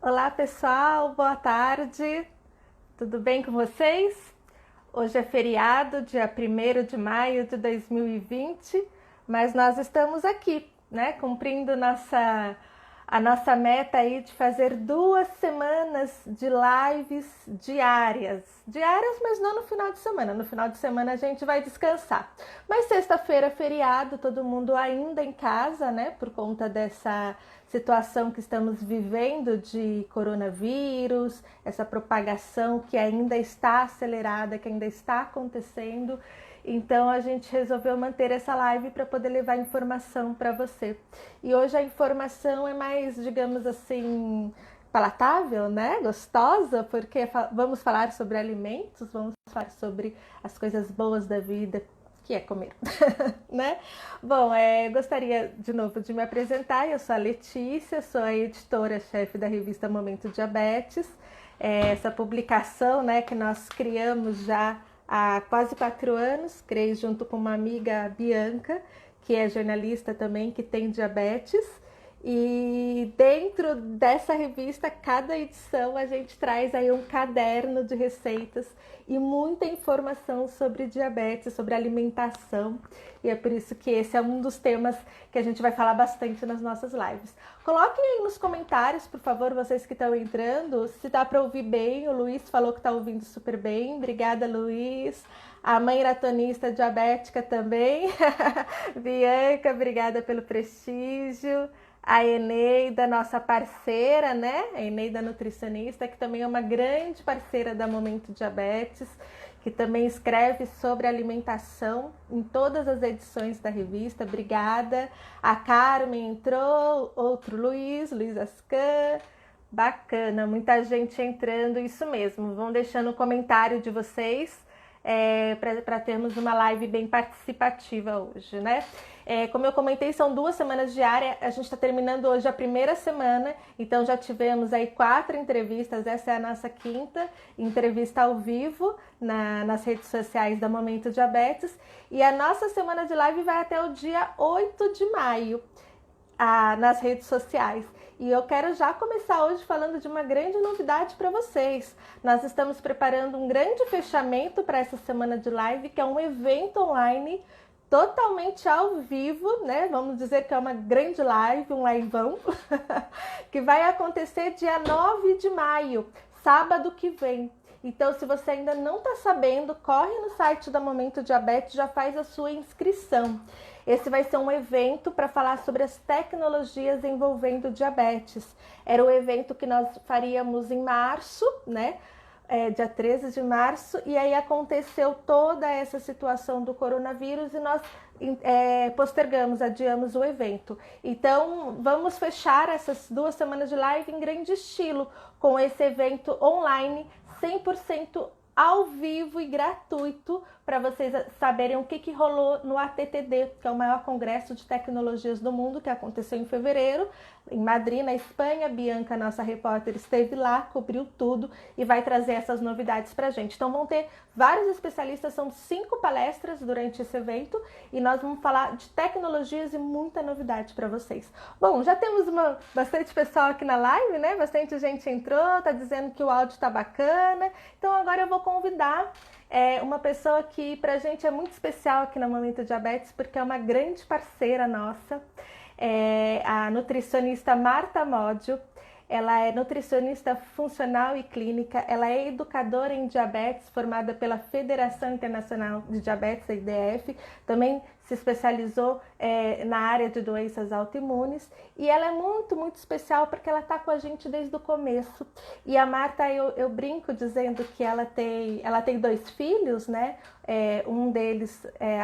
Olá pessoal, boa tarde, tudo bem com vocês? Hoje é feriado, dia 1º de maio de 2020, mas nós estamos aqui, né, cumprindo a nossa meta aí de fazer 2 semanas de lives diárias. Diárias, mas não no final de semana. No final de semana a gente vai descansar. Mas sexta-feira é feriado, todo mundo ainda em casa, né, por conta dessa situação que estamos vivendo de coronavírus, essa propagação que ainda está acelerada, que ainda está acontecendo. Então a gente resolveu manter essa live para poder levar informação para você. E hoje a informação é mais, digamos assim, palatável, né? Gostosa, porque vamos falar sobre alimentos, vamos falar sobre as coisas boas da vida, que é comer, né? Bom, gostaria de novo de me apresentar. Eu sou a Letícia, sou a editora-chefe da revista Momento Diabetes. Essa publicação, né, que nós criamos já há quase 4 anos, criei junto com uma amiga, Bianca, que é jornalista também, que tem diabetes. E dentro dessa revista, cada edição a gente traz aí um caderno de receitas e muita informação sobre diabetes, sobre alimentação. E é por isso que esse é um dos temas que a gente vai falar bastante nas nossas lives. Coloquem aí nos comentários, por favor, vocês que estão entrando, se dá para ouvir bem. O Luiz falou que está ouvindo super bem. Obrigada, Luiz. A mãe maratonista diabética também. Bianca, obrigada pelo prestígio. A Eneida, nossa parceira, né? A Eneida nutricionista, que também é uma grande parceira da Momento Diabetes, que também escreve sobre alimentação em todas as edições da revista. Obrigada. A Carmen entrou, outro Luiz Ascan. Bacana, muita gente entrando, isso mesmo. Vão deixando o comentário de vocês para termos uma live bem participativa hoje, né? Como eu comentei, são 2 semanas diárias, a gente está terminando hoje a 1ª semana, então já tivemos aí 4 entrevistas, essa é a nossa 5ª entrevista ao vivo nas redes sociais da Momento Diabetes, e a nossa semana de live vai até o dia 8 de maio. Nas redes sociais. E eu quero já começar hoje falando de uma grande novidade para vocês. Nós estamos preparando um grande fechamento para essa semana de live, que é um evento online totalmente ao vivo, né? Vamos dizer que é uma grande live, um liveão, que vai acontecer dia 9 de maio, sábado que vem. Então, se você ainda não está sabendo, corre no site da Momento Diabetes, já faz a sua inscrição. Esse vai ser um evento para falar sobre as tecnologias envolvendo diabetes. Era o evento que nós faríamos em março, né? Dia 13 de março, e aí aconteceu toda essa situação do coronavírus e nós postergamos, adiamos o evento. Então, vamos fechar essas 2 semanas de live em grande estilo, com esse evento online 100% ao vivo e gratuito, para vocês saberem o que rolou no ATTD, que é o maior congresso de tecnologias do mundo, que aconteceu em fevereiro, em Madrid, na Espanha. Bianca, nossa repórter, esteve lá, cobriu tudo e vai trazer essas novidades para a gente. Então vão ter vários especialistas, são 5 palestras durante esse evento e nós vamos falar de tecnologias e muita novidade para vocês. Bom, já temos bastante pessoal aqui na live, né? Bastante gente entrou, tá dizendo que o áudio tá bacana. Então agora eu vou convidar uma pessoa que pra gente é muito especial aqui na Momento Diabetes, porque é uma grande parceira nossa, a nutricionista Marta Módio. Ela é nutricionista funcional e clínica, ela é educadora em diabetes, formada pela Federação Internacional de Diabetes, a IDF, também se especializou na área de doenças autoimunes, e ela é muito, muito especial porque ela está com a gente desde o começo. E a Marta, eu brinco dizendo que ela tem 2 filhos, né? Um deles é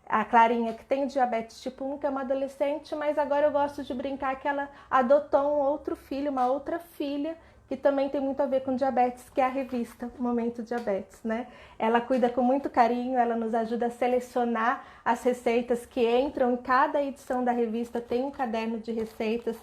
a Clarinha, que tem diabetes tipo 1, que é uma adolescente, mas agora eu gosto de brincar que ela adotou um outro filho, uma outra filha, que também tem muito a ver com diabetes, que é a revista Momento Diabetes, né? Ela cuida com muito carinho, ela nos ajuda a selecionar as receitas que entram em cada edição da revista, tem um caderno de receitas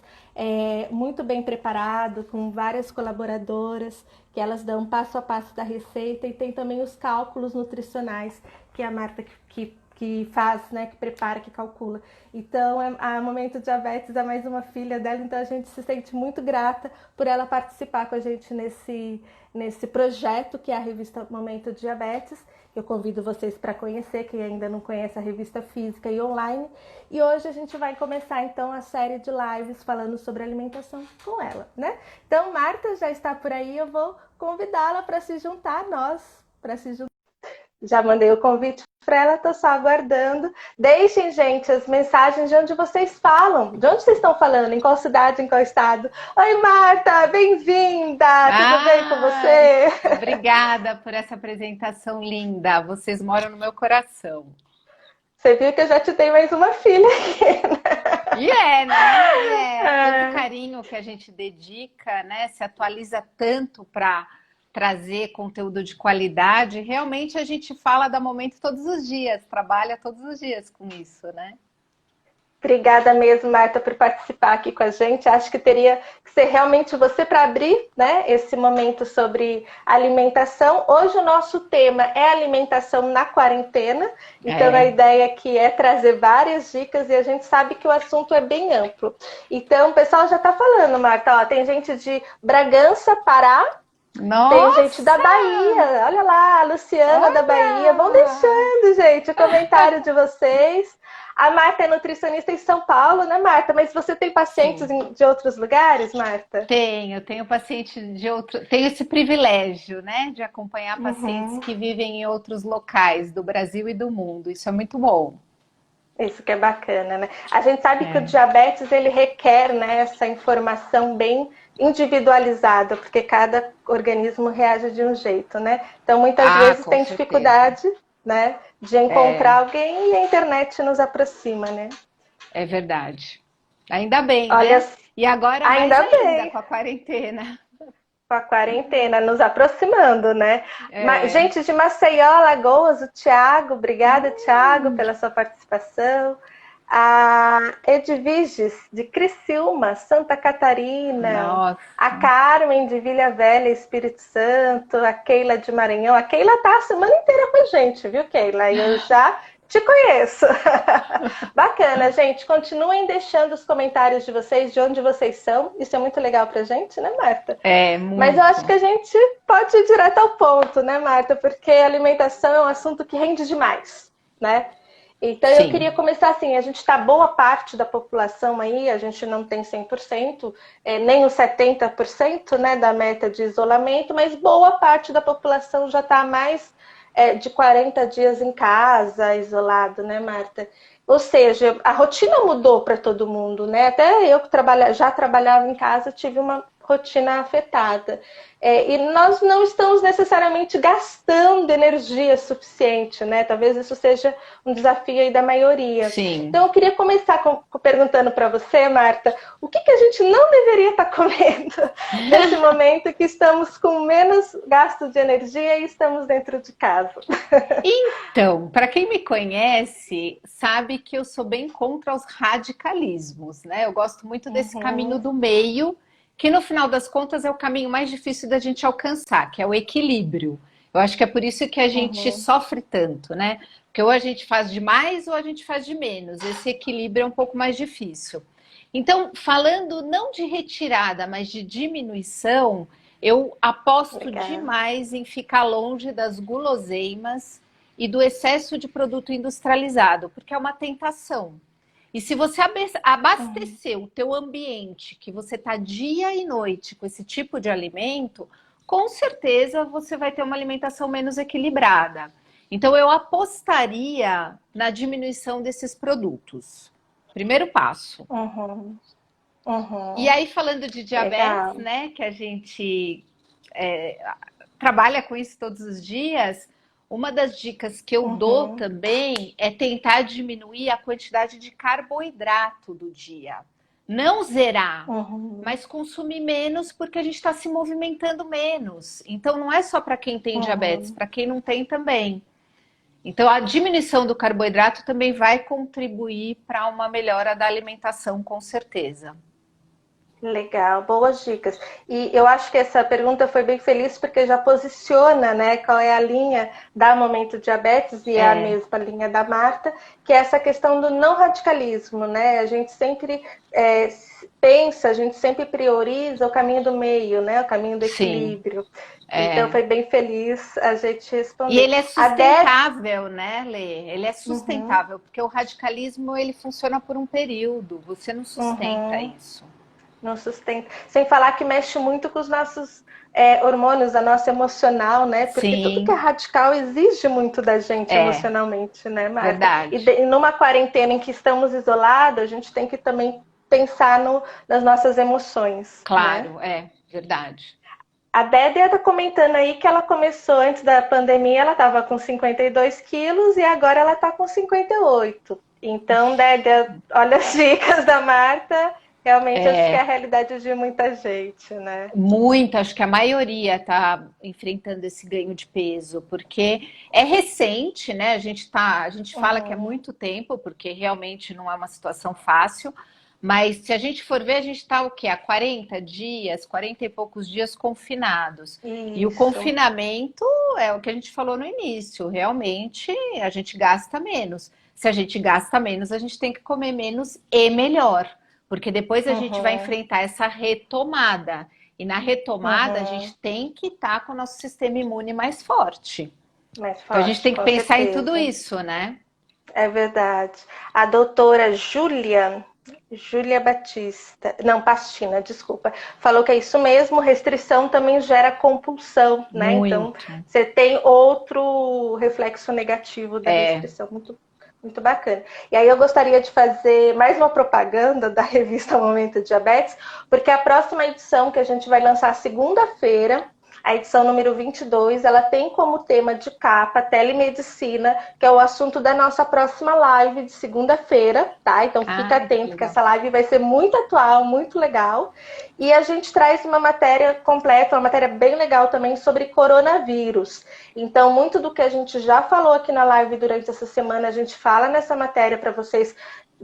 muito bem preparado, com várias colaboradoras, que elas dão passo a passo da receita, e tem também os cálculos nutricionais, que a Marta que que faz, né, que prepara, que calcula. Então, a Momento Diabetes é mais uma filha dela, então a gente se sente muito grata por ela participar com a gente nesse projeto que é a revista Momento Diabetes. Eu convido vocês para conhecer, quem ainda não conhece a revista física e online. E hoje a gente vai começar então a série de lives falando sobre alimentação com ela, né? Então, Marta já está por aí, eu vou convidá-la para se juntar a nós, para se juntar. Já mandei o convite para ela, estou só aguardando. Deixem, gente, as mensagens de onde vocês falam. De onde vocês estão falando? Em qual cidade, em qual estado? Oi, Marta, bem-vinda! Tudo bem com você? Obrigada por essa apresentação linda. Vocês moram no meu coração. Você viu que eu já te dei mais uma filha aqui, né? E é, né? Tanto carinho que a gente dedica, né? Se atualiza tanto para trazer conteúdo de qualidade. Realmente a gente fala da Momento todos os dias, trabalha todos os dias com isso, né? Obrigada mesmo, Marta, por participar aqui com a gente. Acho que teria que ser realmente você para abrir, né, esse momento sobre alimentação. Hoje o nosso tema é alimentação na quarentena. Então a ideia aqui é trazer várias dicas e a gente sabe que o assunto é bem amplo. Então o pessoal já está falando, Marta, ó, tem gente de Bragança, Pará. Nossa! Tem gente da Bahia, olha lá, a Luciana da Bahia. Vão deixando, gente, o comentário de vocês. A Marta é nutricionista em São Paulo, né, Marta? Mas você tem pacientes de outros lugares, Marta? Tenho paciente de outro, tenho esse privilégio, né, de acompanhar pacientes que vivem em outros locais do Brasil e do mundo. Isso é muito bom. Isso que é bacana, né? A gente sabe que o diabetes, ele requer, né, essa informação bem individualizada, porque cada organismo reage de um jeito, né? Então, muitas vezes tem dificuldade, né, de encontrar alguém e a internet nos aproxima, né? É verdade. Ainda bem, olha, né? E agora ainda mais ainda bem. com a quarentena. Com a quarentena, nos aproximando, né? Gente de Maceió, Alagoas, o Thiago, obrigada, Thiago, pela sua participação. A Edviges, de Criciúma, Santa Catarina. Nossa. A Carmen, de Vila Velha, Espírito Santo. A Keila, de Maranhão. A Keila tá a semana inteira com a gente, viu, Keila? Eu já te conheço. Bacana, gente. Continuem deixando os comentários de vocês, de onde vocês são. Isso é muito legal pra gente, né, Marta? Muito. Mas eu acho que a gente pode ir direto ao ponto, né, Marta? Porque a alimentação é um assunto que rende demais, né? Então, eu queria começar assim, a gente está boa parte da população aí, a gente não tem 100%, nem os 70%, né, da meta de isolamento, mas boa parte da população já está mais de 40 dias em casa, isolado, né, Marta? Ou seja, a rotina mudou para todo mundo, né? Até eu que já trabalhava em casa, tive uma rotina afetada. E nós não estamos necessariamente gastando energia suficiente, né? Talvez isso seja um desafio aí da maioria. Sim. Então, eu queria começar perguntando para você, Marta, o que a gente não deveria estar comendo nesse momento que estamos com menos gasto de energia e estamos dentro de casa? Então, para quem me conhece, sabe que eu sou bem contra os radicalismos, né? Eu gosto muito desse caminho do meio, que no final das contas é o caminho mais difícil da gente alcançar, que é o equilíbrio. Eu acho que é por isso que a gente sofre tanto, né? Porque ou a gente faz de mais ou a gente faz de menos. Esse equilíbrio é um pouco mais difícil. Então, falando não de retirada, mas de diminuição, eu aposto demais em ficar longe das guloseimas e do excesso de produto industrializado, porque é uma tentação. E se você abastecer o teu ambiente, que você está dia e noite com esse tipo de alimento, com certeza você vai ter uma alimentação menos equilibrada. Então eu apostaria na diminuição desses produtos. Primeiro passo. E aí falando de diabetes, né, que a gente trabalha com isso todos os dias, uma das dicas que eu dou também é tentar diminuir a quantidade de carboidrato do dia. Não zerar, mas consumir menos porque a gente está se movimentando menos. Então não é só para quem tem diabetes, para quem não tem também. Então a diminuição do carboidrato também vai contribuir para uma melhora da alimentação, com certeza. Legal, boas dicas. E eu acho que essa pergunta foi bem feliz porque já posiciona, né, qual é a linha da Momento Diabetes e é a É, mesma linha da Marta, que é essa questão do não radicalismo, né? A gente sempre pensa, a gente sempre prioriza o caminho do meio, né? O caminho do sim. equilíbrio. Então É. foi bem feliz a gente E responder. ele é A Dé, sustentável, né, Lê? Ele é uhum, sustentável, porque o radicalismo ele funciona por um período, você não sustenta uhum. isso. Não sustenta. Sem falar que mexe muito com os nossos hormônios, a nossa emocional, né? Porque tudo que é Sim, radical exige muito da gente é emocionalmente, né, Marta? verdade. E numa quarentena em que estamos isolados, a gente tem que também pensar nas nossas emoções, né? Claro, é verdade. A Dédia está comentando aí que ela começou antes da pandemia, ela estava com 52 quilos e agora ela está com 58. Então, Dédia, olha as dicas da Marta. Realmente acho que é a É, realidade de muita gente, né? muito, acho que a maioria está enfrentando esse ganho de peso, porque é recente, né? A gente fala que é Uhum. muito tempo, porque realmente não é uma situação fácil, mas se a gente for ver, a gente está o quê? Há 40 dias, 40 e poucos dias confinados. E o Isso. confinamento é o que a gente falou no início, realmente a gente gasta menos. Se a gente gasta menos, a gente tem que comer menos e melhor, porque depois a gente vai Uhum. enfrentar essa retomada. E na retomada, a Uhum. gente tem que estar com o nosso sistema imune mais forte. Mais Então, a gente forte, tem que com pensar em tudo certeza. isso, né? É verdade. A doutora Júlia Batista, não, Pastina, desculpa, falou que é isso mesmo, restrição também gera compulsão, né? Então, Muito. você tem outro reflexo negativo da É. restrição, muito, muito bacana. E aí eu gostaria de fazer mais uma propaganda da revista Momento Diabetes, porque a próxima edição que a gente vai lançar segunda-feira, a edição número 22, ela tem como tema de capa telemedicina, que é o assunto da nossa próxima live de segunda-feira, tá? Então fica Ai, que atento que legal. essa live vai ser muito atual, muito legal. E a gente traz uma matéria completa, uma matéria bem legal também sobre coronavírus. Então, muito do que a gente já falou aqui na live durante essa semana, a gente fala nessa matéria para vocês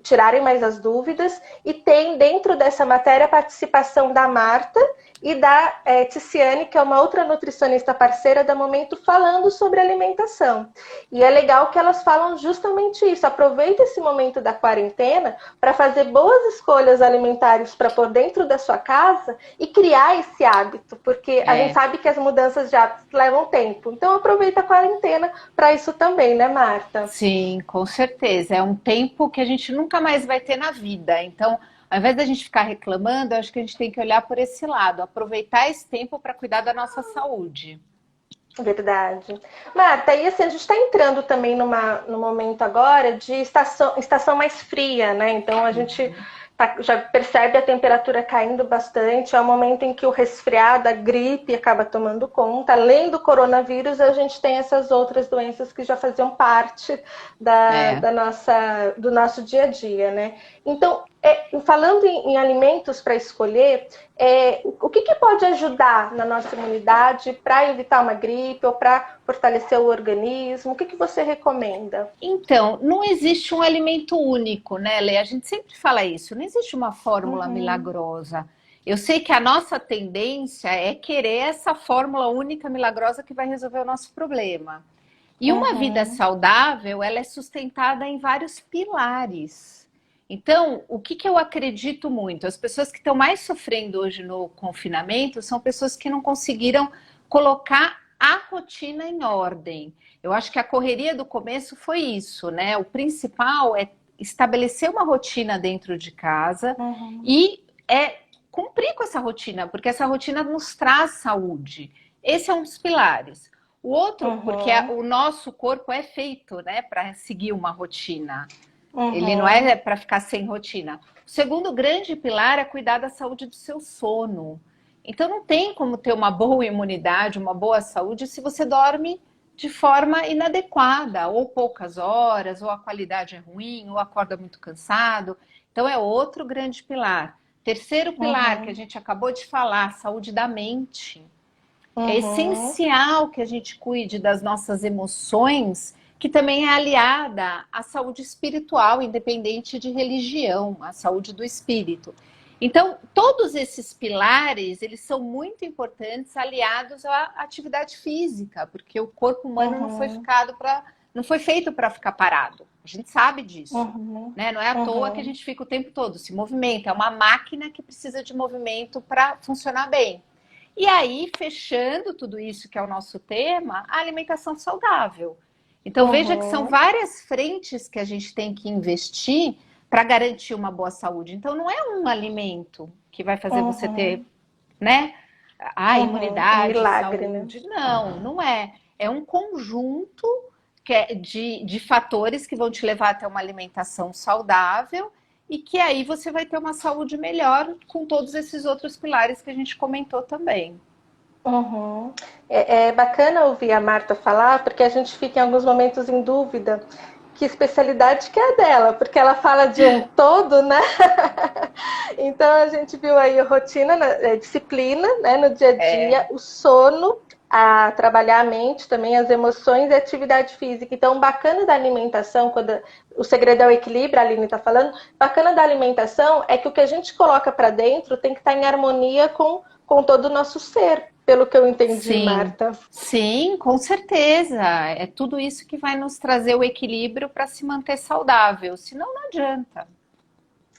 tirarem mais as dúvidas. E tem dentro dessa matéria a participação da Marta e da Ticiane, que é uma outra nutricionista parceira da Momento, falando sobre alimentação. E é legal que elas falam justamente isso. Aproveita esse momento da quarentena para fazer boas escolhas alimentares para pôr dentro da sua casa e criar esse hábito, porque a gente É. sabe que as mudanças de hábitos levam tempo. Então aproveita a quarentena para isso também, né, Marta? Sim, com certeza. É um tempo que a gente nunca mais vai ter na vida. Então, ao invés da gente ficar reclamando, eu acho que a gente tem que olhar por esse lado, aproveitar esse tempo para cuidar da nossa saúde. Verdade. Marta, e assim, a gente está entrando também num momento agora de estação mais fria, né? Então a gente já percebe a temperatura caindo bastante, é o momento em que o resfriado, a gripe acaba tomando conta. Além do coronavírus, a gente tem essas outras doenças que já faziam parte É. do nosso dia a dia, né? Então, falando em alimentos para escolher, o que pode ajudar na nossa imunidade para evitar uma gripe ou para fortalecer o organismo? O que você recomenda? Então, não existe um alimento único, né, Lê? A gente sempre fala isso, não existe uma fórmula Uhum, milagrosa. Eu sei que a nossa tendência é querer essa fórmula única milagrosa que vai resolver o nosso problema. E uma vida uhum, saudável, ela é sustentada em vários pilares. Então, o que eu acredito muito? As pessoas que estão mais sofrendo hoje no confinamento são pessoas que não conseguiram colocar a rotina em ordem. Eu acho que a correria do começo foi isso, né? O principal é estabelecer uma rotina dentro de casa uhum, e cumprir com essa rotina, porque essa rotina nos traz saúde. Esse é um dos pilares. O outro, porque uhum, o nosso corpo é feito, né, para seguir uma rotina. Ele não uhum, é para ficar sem rotina. O segundo grande pilar é cuidar da saúde do seu sono. Então não tem como ter uma boa imunidade, uma boa saúde se você dorme de forma inadequada, ou poucas horas, ou a qualidade é ruim, ou acorda muito cansado. Então é outro grande pilar. Terceiro pilar que a uhum, gente acabou de falar, saúde da mente. É uhum, essencial que a gente cuide das nossas emoções, que também é aliada à saúde espiritual, independente de religião, à saúde do espírito. Então, todos esses pilares, eles são muito importantes aliados à atividade física, porque o corpo humano Uhum. não foi feito para ficar parado. A gente sabe disso, Uhum. né? Não é à toa que a Uhum. gente fica o tempo todo se movimenta, é uma máquina que precisa de movimento para funcionar bem. E aí, fechando tudo isso que é o nosso tema, a alimentação saudável. Então, veja que são Uhum. várias frentes que a gente tem que investir para garantir uma boa saúde. Então, não é um alimento que vai fazer você ter, Uhum. né, a Um imunidade, milagre, né? saúde. Não, não é. É um conjunto de fatores que vão te levar até uma alimentação saudável e que aí você vai ter uma saúde melhor com todos esses outros pilares que a gente comentou também. Uhum. É bacana ouvir a Marta falar, porque a gente fica em alguns momentos em dúvida que especialidade que é dela, porque ela fala de um todo, né? Então a gente viu aí a rotina, disciplina, né, no dia a dia, É, o sono, a trabalhar a mente também, as emoções e a atividade física. Então, o bacana da alimentação, quando o segredo é o equilíbrio, a Aline está falando, bacana da alimentação é que o que a gente coloca para dentro tem que estar em harmonia com todo o nosso ser, pelo que eu entendi, sim, Marta. sim, com certeza. É tudo isso que vai nos trazer o equilíbrio para se manter saudável, senão não adianta.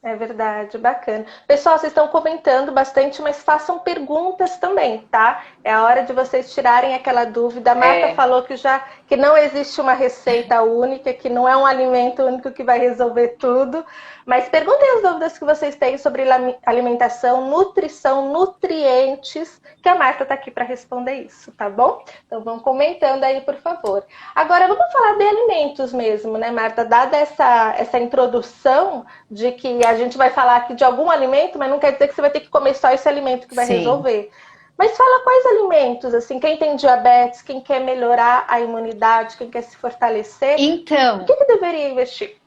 É verdade, bacana. Pessoal, vocês estão comentando bastante, mas façam perguntas também, tá? É a hora de vocês tirarem aquela dúvida. A Marta É, falou que não existe uma receita única, que não é um alimento único que vai resolver tudo. Mas perguntem as dúvidas que vocês têm sobre alimentação, nutrição, nutrientes, que a Marta está aqui para responder isso, tá bom? Então vão comentando aí, por favor. Agora vamos falar de alimentos mesmo, né, Marta? Dada essa introdução de que a gente vai falar aqui de algum alimento, mas não quer dizer que você vai ter que comer só esse alimento que vai sim. resolver. Mas fala quais alimentos, assim, quem tem diabetes, quem quer melhorar a imunidade, quem quer se fortalecer, o Então, que deveria investir?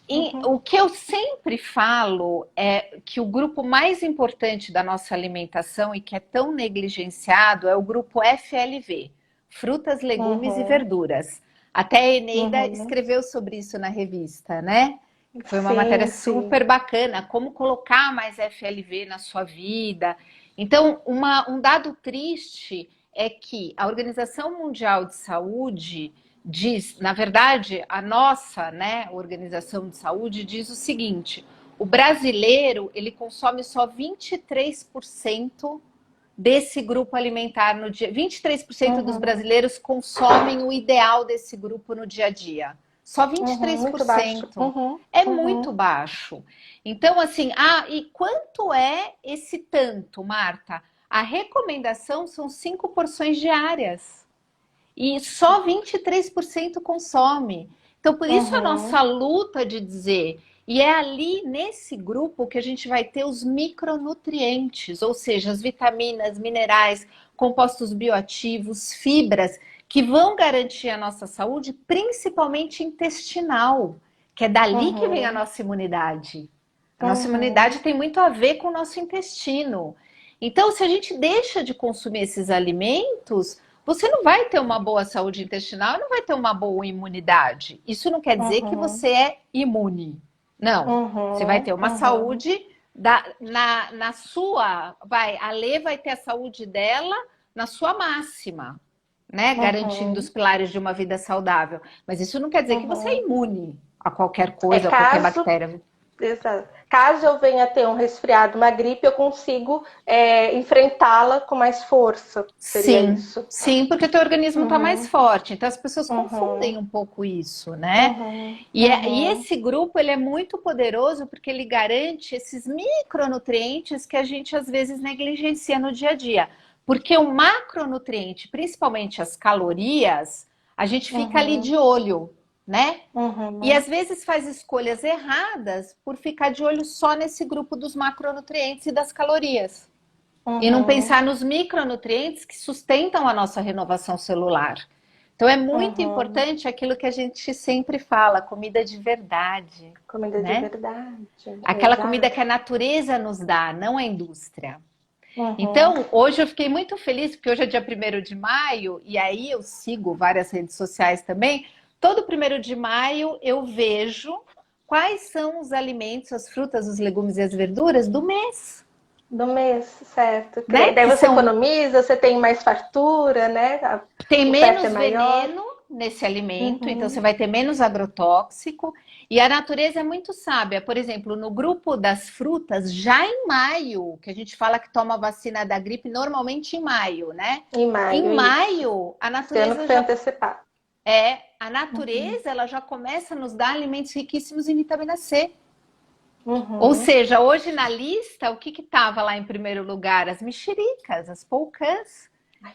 Uhum. o que eu sempre falo é que o grupo mais importante da nossa alimentação e que é tão negligenciado é o grupo FLV, frutas, legumes e Uhum. verduras. Até a Eneida Uhum. escreveu sobre isso na revista, né? Foi uma matéria Sim, sim. super bacana, como colocar mais FLV na sua vida. Então, um dado triste é que a Organização Mundial de Saúde diz, na verdade, a nossa, né, Organização de Saúde diz o seguinte: o brasileiro ele consome só 23% desse grupo alimentar no dia. 23% dos Uhum. brasileiros consomem o ideal desse grupo no dia a dia. Só Uhum. Muito baixo. 23%. Uhum. É muito Uhum. baixo. Então, assim, e quanto é esse tanto, Marta? A recomendação são 5 porções diárias e só 23% consome. Então, por isso a Uhum. nossa luta de dizer, e é ali nesse grupo que a gente vai ter os micronutrientes, ou seja, as vitaminas, minerais, compostos bioativos, fibras, que vão garantir a nossa saúde, principalmente intestinal, que é dali que vem a Uhum. nossa imunidade. A nossa Uhum. imunidade tem muito a ver com o nosso intestino. Então, se a gente deixa de consumir esses alimentos, você não vai ter uma boa saúde intestinal, não vai ter uma boa imunidade. Isso não quer dizer que Uhum. você é imune. Não. Você vai Uhum. ter uma Uhum. saúde na sua. A Lê vai ter a saúde dela na sua máxima, né? Garantindo os Uhum. pilares de uma vida saudável. Mas isso não quer dizer que você é Uhum. imune a qualquer É coisa, a qualquer caso, bactéria. exato. Caso eu venha a ter um resfriado, uma gripe, eu consigo enfrentá-la com mais força. Seria Sim, isso. sim, porque o teu organismo está mais Uhum. forte. Então as pessoas confundem Uhum. um pouco isso, né? Uhum. E Uhum. esse grupo ele é muito poderoso porque ele garante esses micronutrientes que a gente às vezes negligencia no dia a dia. Porque o macronutriente, principalmente as calorias, a gente fica ali Uhum. de olho, né? E Uhum. às vezes faz escolhas erradas por ficar de olho só nesse grupo dos macronutrientes e das calorias e não Uhum. pensar nos micronutrientes que sustentam a nossa renovação celular. Então é muito Uhum. importante aquilo que a gente sempre fala, comida de verdade, Comida de né? verdade. Aquela comida que a Exato. natureza nos dá, não a indústria. Uhum. Então, hoje eu fiquei muito feliz, porque hoje é dia 1º de maio, e aí eu sigo várias redes sociais também. Todo 1º de maio eu vejo quais são os alimentos, as frutas, os legumes e as verduras do mês. Do mês, certo. né? Daí Que você são economiza, você tem mais fartura, né? Tem O PET é menos maior. veneno nesse alimento, então você Uhum. vai ter menos agrotóxico. E a natureza é muito sábia. Por exemplo, no grupo das frutas, já em maio, que a gente fala que toma vacina da gripe, normalmente em maio, né? Em Em maio, isso. maio, Esse ano que foi antecipado. a Uhum. natureza, ela já começa a nos dar alimentos riquíssimos em vitamina C. Ou Uhum. seja, hoje na lista, o que estava lá em primeiro lugar? As mexericas, as polcãs,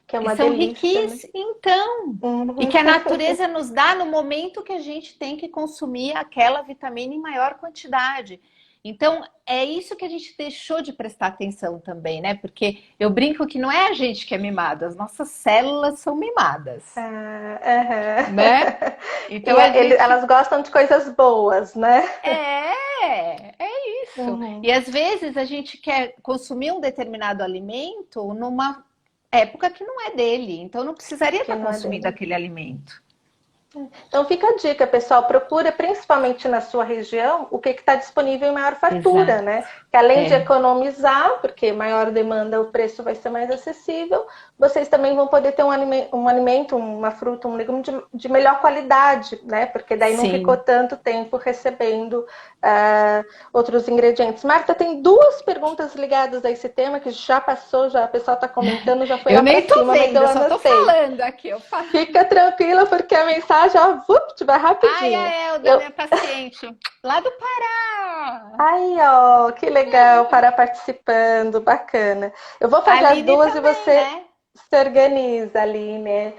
Que é que uma são delícia, né? riquíssimas. Então, e Uhum. que a natureza nos dá no momento que a gente tem que consumir aquela vitamina em maior quantidade. Então, é isso que a gente deixou de prestar atenção também, né? Porque eu brinco que não é a gente que é mimado, as nossas células são mimadas, Ah, aham. né? E Então a gente elas gostam de coisas boas, né? é isso. E Uhum. às vezes a gente quer consumir um determinado alimento numa época que não é dele, então não precisaria Que estar não é consumindo dele. aquele alimento. Então fica a dica, pessoal, procura principalmente na sua região o que está disponível em maior fartura, Exato. né? Que além de É. economizar, porque maior demanda o preço vai ser mais acessível, vocês também vão poder ter um alimento, uma fruta, um legume de melhor qualidade, né? Porque daí não ficou Sim. tanto tempo recebendo outros ingredientes. Marta, tem duas perguntas ligadas a esse tema que já passou, já o pessoal está comentando, já foi Eu lá para nem tô cima, mas vendo, eu eu só tô anotei. falando aqui. Eu falo. Fica tranquila, porque a mensagem, ó, vai Ai, rapidinho. a Elda, Eu, minha paciente, lá do Pará. aí, ó, que legal, para participando, bacana. Eu vou A fazer as Aline duas e também, você né? se organiza ali, né?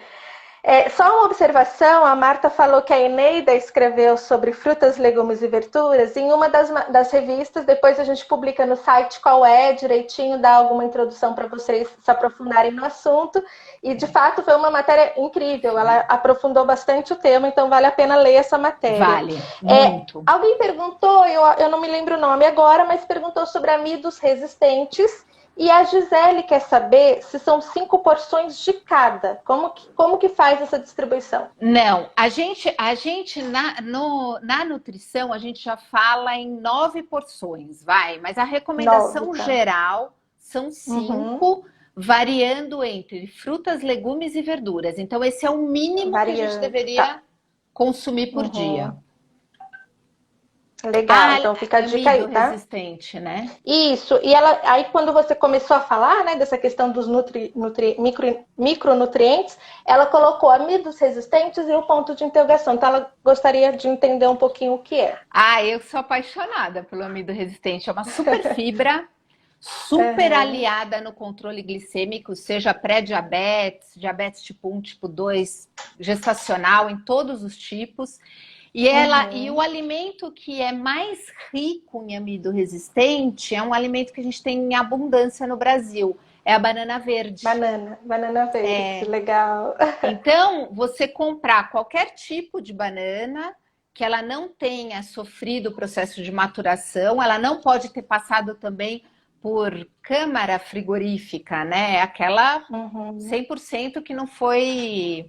Só uma observação, a Marta falou que a Eneida escreveu sobre frutas, legumes e verduras em uma das revistas, depois a gente publica no site qual é direitinho, dá alguma introdução para vocês se aprofundarem no assunto, e de fato foi uma matéria incrível, ela Foi. aprofundou bastante o tema, então vale a pena ler essa matéria. Vale, muito. Alguém perguntou, eu não me lembro o nome agora, mas perguntou sobre amidos resistentes, e a Gisele quer saber se são 5 porções de cada. Como que faz essa distribuição? Não, a gente na nutrição, a gente já fala em 9 porções, vai, mas a 9, recomendação tá? geral são Uhum. 5, variando entre frutas, legumes e verduras. Então, esse é o mínimo que a gente Variando, tá? deveria consumir por dia. Uhum. Legal, Ah, então fica a dica amido aí, tá? resistente, né? Isso, e ela, aí quando você começou a falar, né, dessa questão dos micronutrientes, ela colocou amidos resistentes e o ponto de interrogação. Então ela gostaria de entender um pouquinho o que é. Ah, eu sou apaixonada pelo amido resistente. É uma super fibra, super Uhum, aliada no controle glicêmico, seja pré-diabetes, diabetes tipo 1, tipo 2, gestacional, em todos os tipos. E o uhum. alimento que é mais rico em amido resistente é um alimento que a gente tem em abundância no Brasil. É a banana verde. Banana verde, legal. Então, você comprar qualquer tipo de banana que ela não tenha sofrido o processo de maturação, ela não pode ter passado também por câmara frigorífica, né? Aquela Uhum, 100% que não foi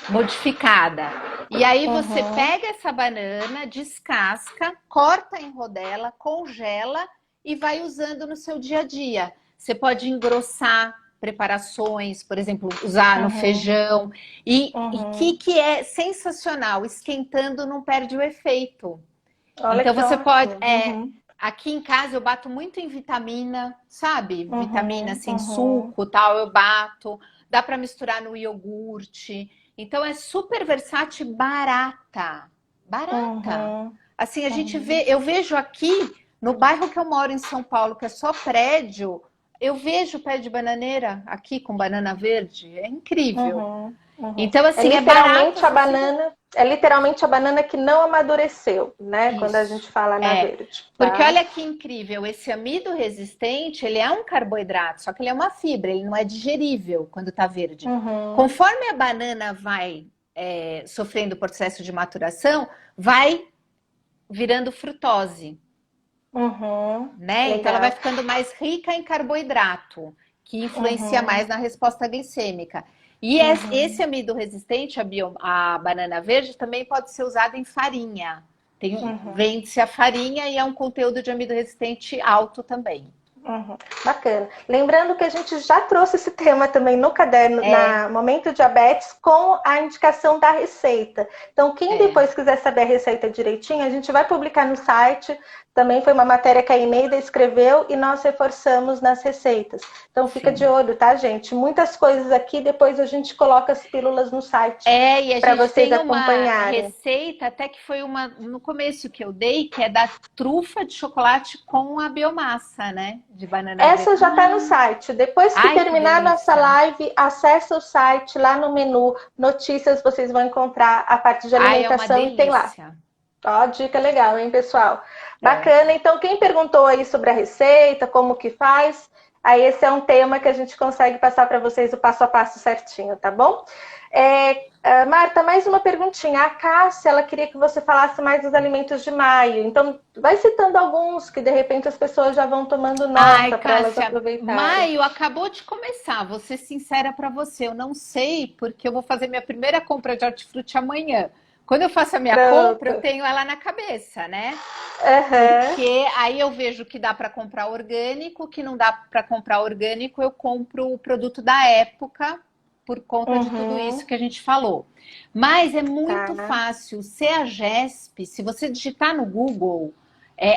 modificada. E aí você uhum, pega essa banana, descasca, corta em rodela, congela e vai usando no seu dia a dia. Você pode engrossar preparações, por exemplo, usar no uhum, feijão. E uhum. que é sensacional, esquentando não perde o efeito. Olha Então que você pode, ótimo. Uhum, aqui em casa eu bato muito em vitamina, sabe? Vitamina uhum, assim, uhum, suco, tal, eu bato. Dá para misturar no iogurte. Então é super versátil, barata. Barata. uhum, Assim, a gente vê, uhum, eu vejo aqui no bairro que eu moro em São Paulo, que é só prédio, eu vejo pé de bananeira aqui com banana verde. É incrível. uhum, uhum. Então, assim, é barato, acessível. É literalmente a banana que não amadureceu, né? Quando a gente Isso. fala na É. verde, Porque tá? olha que incrível, esse amido resistente, ele é um carboidrato, só que ele é uma fibra, ele não é digerível quando está verde. Uhum, Conforme a banana vai sofrendo o processo de maturação, vai virando frutose, uhum, né? Então ela vai legal. ficando mais rica em carboidrato, que influencia mais Uhum, na resposta glicêmica. E esse uhum, amido resistente, a banana verde, também pode ser usado em farinha. uhum. Vende-se a farinha e é um conteúdo de amido resistente alto também. Uhum, bacana. Lembrando que a gente já trouxe esse tema também no caderno, É, na Momento Diabetes, com a indicação da receita. Então, quem é, depois quiser saber a receita direitinho, a gente vai publicar no site. Também foi uma matéria que a Eneida escreveu e nós reforçamos nas receitas. Então, fica de sim. olho, tá, gente? Muitas coisas aqui, depois a gente coloca as pílulas no site É, e a para gente vocês tem uma acompanharem. receita, até que foi uma no começo que eu dei, que é da trufa de chocolate com a biomassa, né? De banana Essa verde. já está no site. Depois que Ai, que terminar a nossa delícia! live, acessa o site lá no menu notícias, vocês vão encontrar a parte de Ai, é uma alimentação e tem lá. delícia. Ó, dica legal, hein, pessoal? É. Bacana. Então, quem perguntou aí sobre a receita, como que faz, aí esse é um tema que a gente consegue passar para vocês o passo a passo certinho, tá bom? Marta, mais uma perguntinha. A Cássia, ela queria que você falasse mais dos alimentos de maio. Então, vai citando alguns que de repente as pessoas já vão tomando Ai, nota para elas Cássia, aproveitarem. maio acabou de começar. Vou ser sincera para você, eu não sei porque eu vou fazer minha primeira compra de hortifruti amanhã. Quando eu faço a minha compra, eu Pronto. tenho ela na cabeça, né? Aham. Porque aí eu vejo que dá para comprar orgânico, que não dá para comprar orgânico, eu compro o produto da época por conta de tudo isso Uhum. que a gente falou. Mas é Tá. muito fácil. O CEAGESP, se você digitar no Google,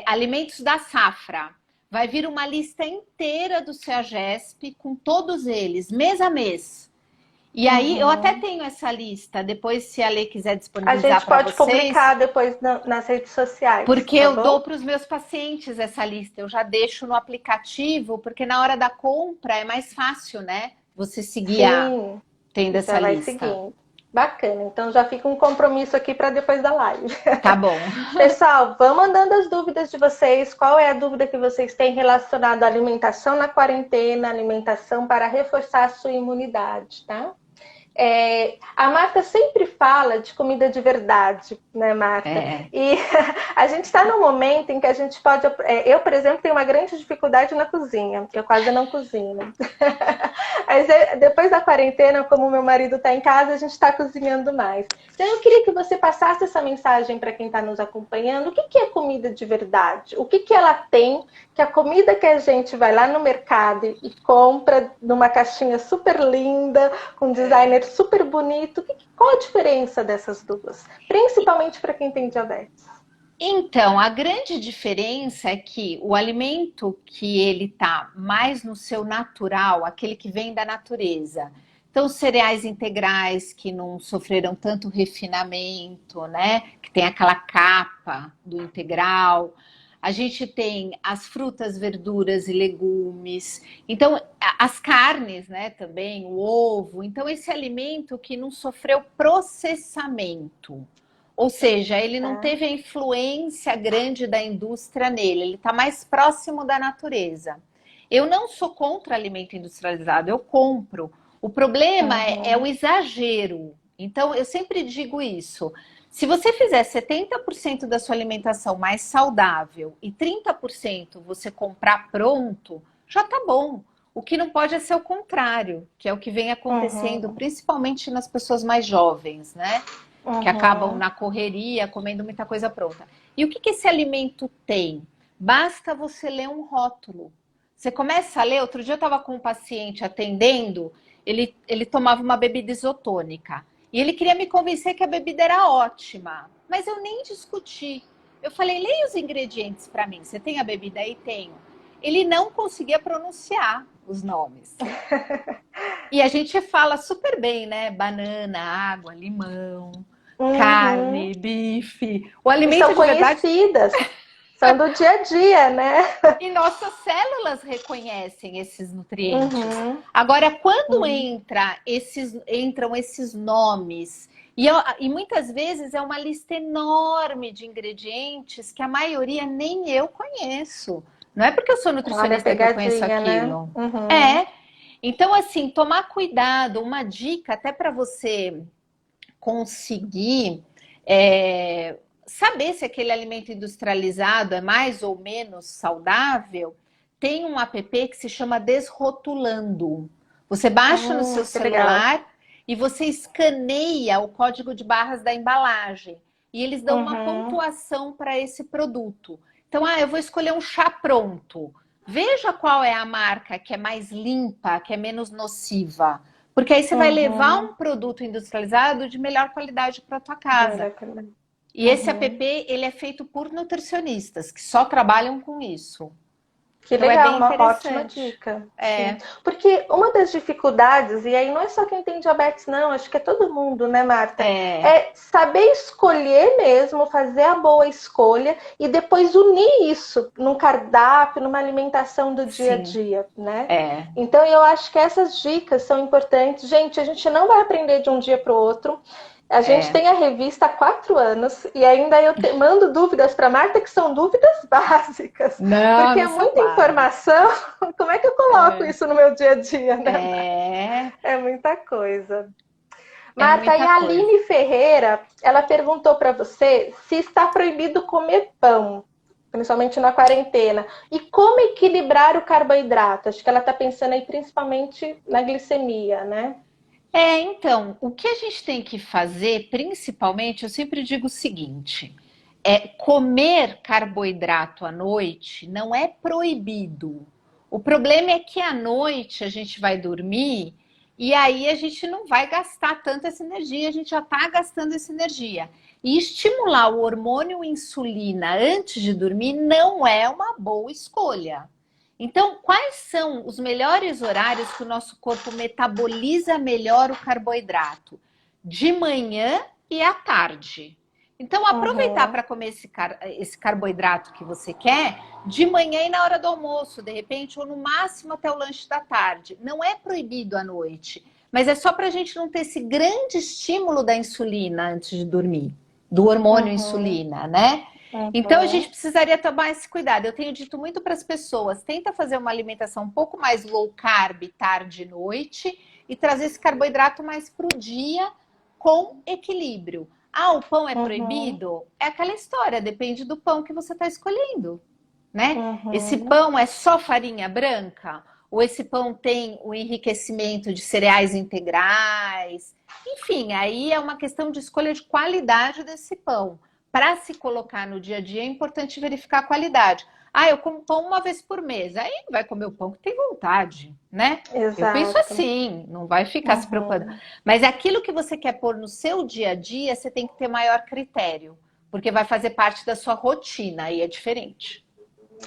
alimentos da safra, vai vir uma lista inteira do CEAGESP com todos eles, mês a mês. E aí eu até Uhum. tenho essa lista, depois se a Lê quiser A disponibilizar gente para pode vocês, publicar depois nas redes sociais, porque tá eu dou bom? para os meus pacientes essa lista, eu já deixo no aplicativo, porque na hora da compra é mais fácil, né? Você se guiar Sim, tendo essa já vai lista. seguindo. Bacana. Então já fica um compromisso aqui para depois da live. Tá bom. Pessoal, vão mandando as dúvidas de vocês. Qual é a dúvida que vocês têm relacionada à alimentação na quarentena, alimentação para reforçar a sua imunidade, tá? A Marta sempre fala de comida de verdade, né, Marta? É. E a gente está num momento em que a gente pode. Eu, por exemplo, tenho uma grande dificuldade na cozinha. Eu quase não cozinho. Mas depois da quarentena, como meu marido está em casa, a gente está cozinhando mais. Então, eu queria que você passasse essa mensagem para quem está nos acompanhando. O que é comida de verdade? O que ela tem? Que a comida que a gente vai lá no mercado e compra numa caixinha super linda, com um designer super bonito. Qual a diferença dessas duas? Principalmente para quem tem diabetes. Então, a grande diferença é que o alimento que ele tá mais no seu natural, aquele que vem da natureza. Então, cereais integrais que não sofreram tanto refinamento, né? Que tem aquela capa do integral. A gente tem as frutas, verduras e legumes. Então, as carnes, né, também, o ovo. Então, esse alimento que não sofreu processamento. Ou seja, ele não Tá? teve a influência grande da indústria nele, ele está mais próximo da natureza. Eu não sou contra alimento industrializado, eu compro. O problema é o Uhum. exagero. Então, eu sempre digo isso. Se você fizer 70% da sua alimentação mais saudável e 30% você comprar pronto, já tá bom. O que não pode é ser o contrário, que é o que vem acontecendo Uhum. principalmente nas pessoas mais jovens, né? Que acabam Uhum. na correria comendo muita coisa pronta. E o que esse alimento tem? Basta você ler um rótulo. Você começa a ler. Outro dia eu estava com um paciente atendendo, ele tomava uma bebida isotônica. E ele queria me convencer que a bebida era ótima. Mas eu nem discuti. Eu falei, leia os ingredientes para mim. Você tem a bebida aí? Tenho. Ele não conseguia pronunciar os nomes. E a gente fala super bem, né? Banana, água, limão, Uhum. carne, bife. O E alimento são de verdade. conhecidas, são do dia a dia, né? E nossas células reconhecem esses nutrientes. Uhum. Agora, quando Uhum. entram esses nomes, e muitas vezes é uma lista enorme de ingredientes que a maioria nem eu conheço. Não é porque eu sou Olha a nutricionista que eu conheço pegadinha, né? aquilo. Uhum. É. Então, assim, tomar cuidado, uma dica até para você conseguir saber se aquele alimento industrializado é mais ou menos saudável, tem um app que se chama Desrotulando. Você baixa no seu Que legal. celular e você escaneia o código de barras da embalagem. E eles dão uma Uhum. pontuação para esse produto. Então, eu vou escolher um chá pronto. veja qual é a marca que é mais limpa, que é menos nociva. Porque aí você vai levar Uhum. um produto industrializado de melhor qualidade para tua casa. Maravilha. E esse app, Uhum. ele é feito por nutricionistas, que só trabalham com isso. Que Então é legal, bem uma ótima interessante. dica. Sim. É, Porque uma das dificuldades, e aí não é só quem tem diabetes, não, acho que é todo mundo, né, Marta? é, É saber escolher mesmo, fazer a boa escolha e depois unir isso num cardápio, numa alimentação do dia a sim, dia, né? é, Então eu acho que essas dicas são importantes. Gente, a gente não vai aprender de um dia para o outro. A gente é. tem a revista há 4 anos e ainda eu mando dúvidas para a Marta que são dúvidas básicas, Não, porque não é são muita básicos. informação. Como é que eu coloco É, isso no meu dia a dia, né, Marta? é, É muita coisa. é Marta, e muita a coisa. Aline Ferreira, ela perguntou para você se está proibido comer pão, principalmente na quarentena, e como equilibrar o carboidrato. Acho que ela está pensando aí principalmente na glicemia, né? Então, o que a gente tem que fazer, principalmente, eu sempre digo o seguinte: comer carboidrato à noite não é proibido. O problema é que à noite a gente vai dormir e aí a gente não vai gastar tanta essa energia, a gente já está gastando essa energia. E estimular o hormônio insulina antes de dormir não é uma boa escolha. Então, quais são os melhores horários que o nosso corpo metaboliza melhor o carboidrato? De manhã e à tarde. Então, aproveitar Uhum. para comer esse carboidrato que você quer de manhã e na hora do almoço, de repente, ou no máximo até o lanche da tarde. Não é proibido à noite, mas é só para a gente não ter esse grande estímulo da insulina antes de dormir, do hormônio Uhum. insulina, né? Então a gente Uhum. precisaria tomar esse cuidado. Eu tenho dito muito para as pessoas: tenta fazer uma alimentação um pouco mais low carb tarde e noite e trazer esse carboidrato mais para o dia com equilíbrio. Ah, o pão é Uhum. proibido? É aquela história, depende do pão que você está escolhendo, né? Esse Uhum. pão é só farinha branca? Ou esse pão tem o enriquecimento de cereais integrais? Enfim, aí é uma questão de escolha de qualidade desse pão. Para se colocar no dia a dia é importante verificar a qualidade. Ah, eu como pão uma vez por mês. Aí vai comer o pão que tem vontade, né? Eu penso Exato. assim, não vai ficar se preocupando. Uhum. Mas aquilo que você quer pôr no seu dia a dia, você tem que ter maior critério, porque vai fazer parte da sua rotina e é diferente.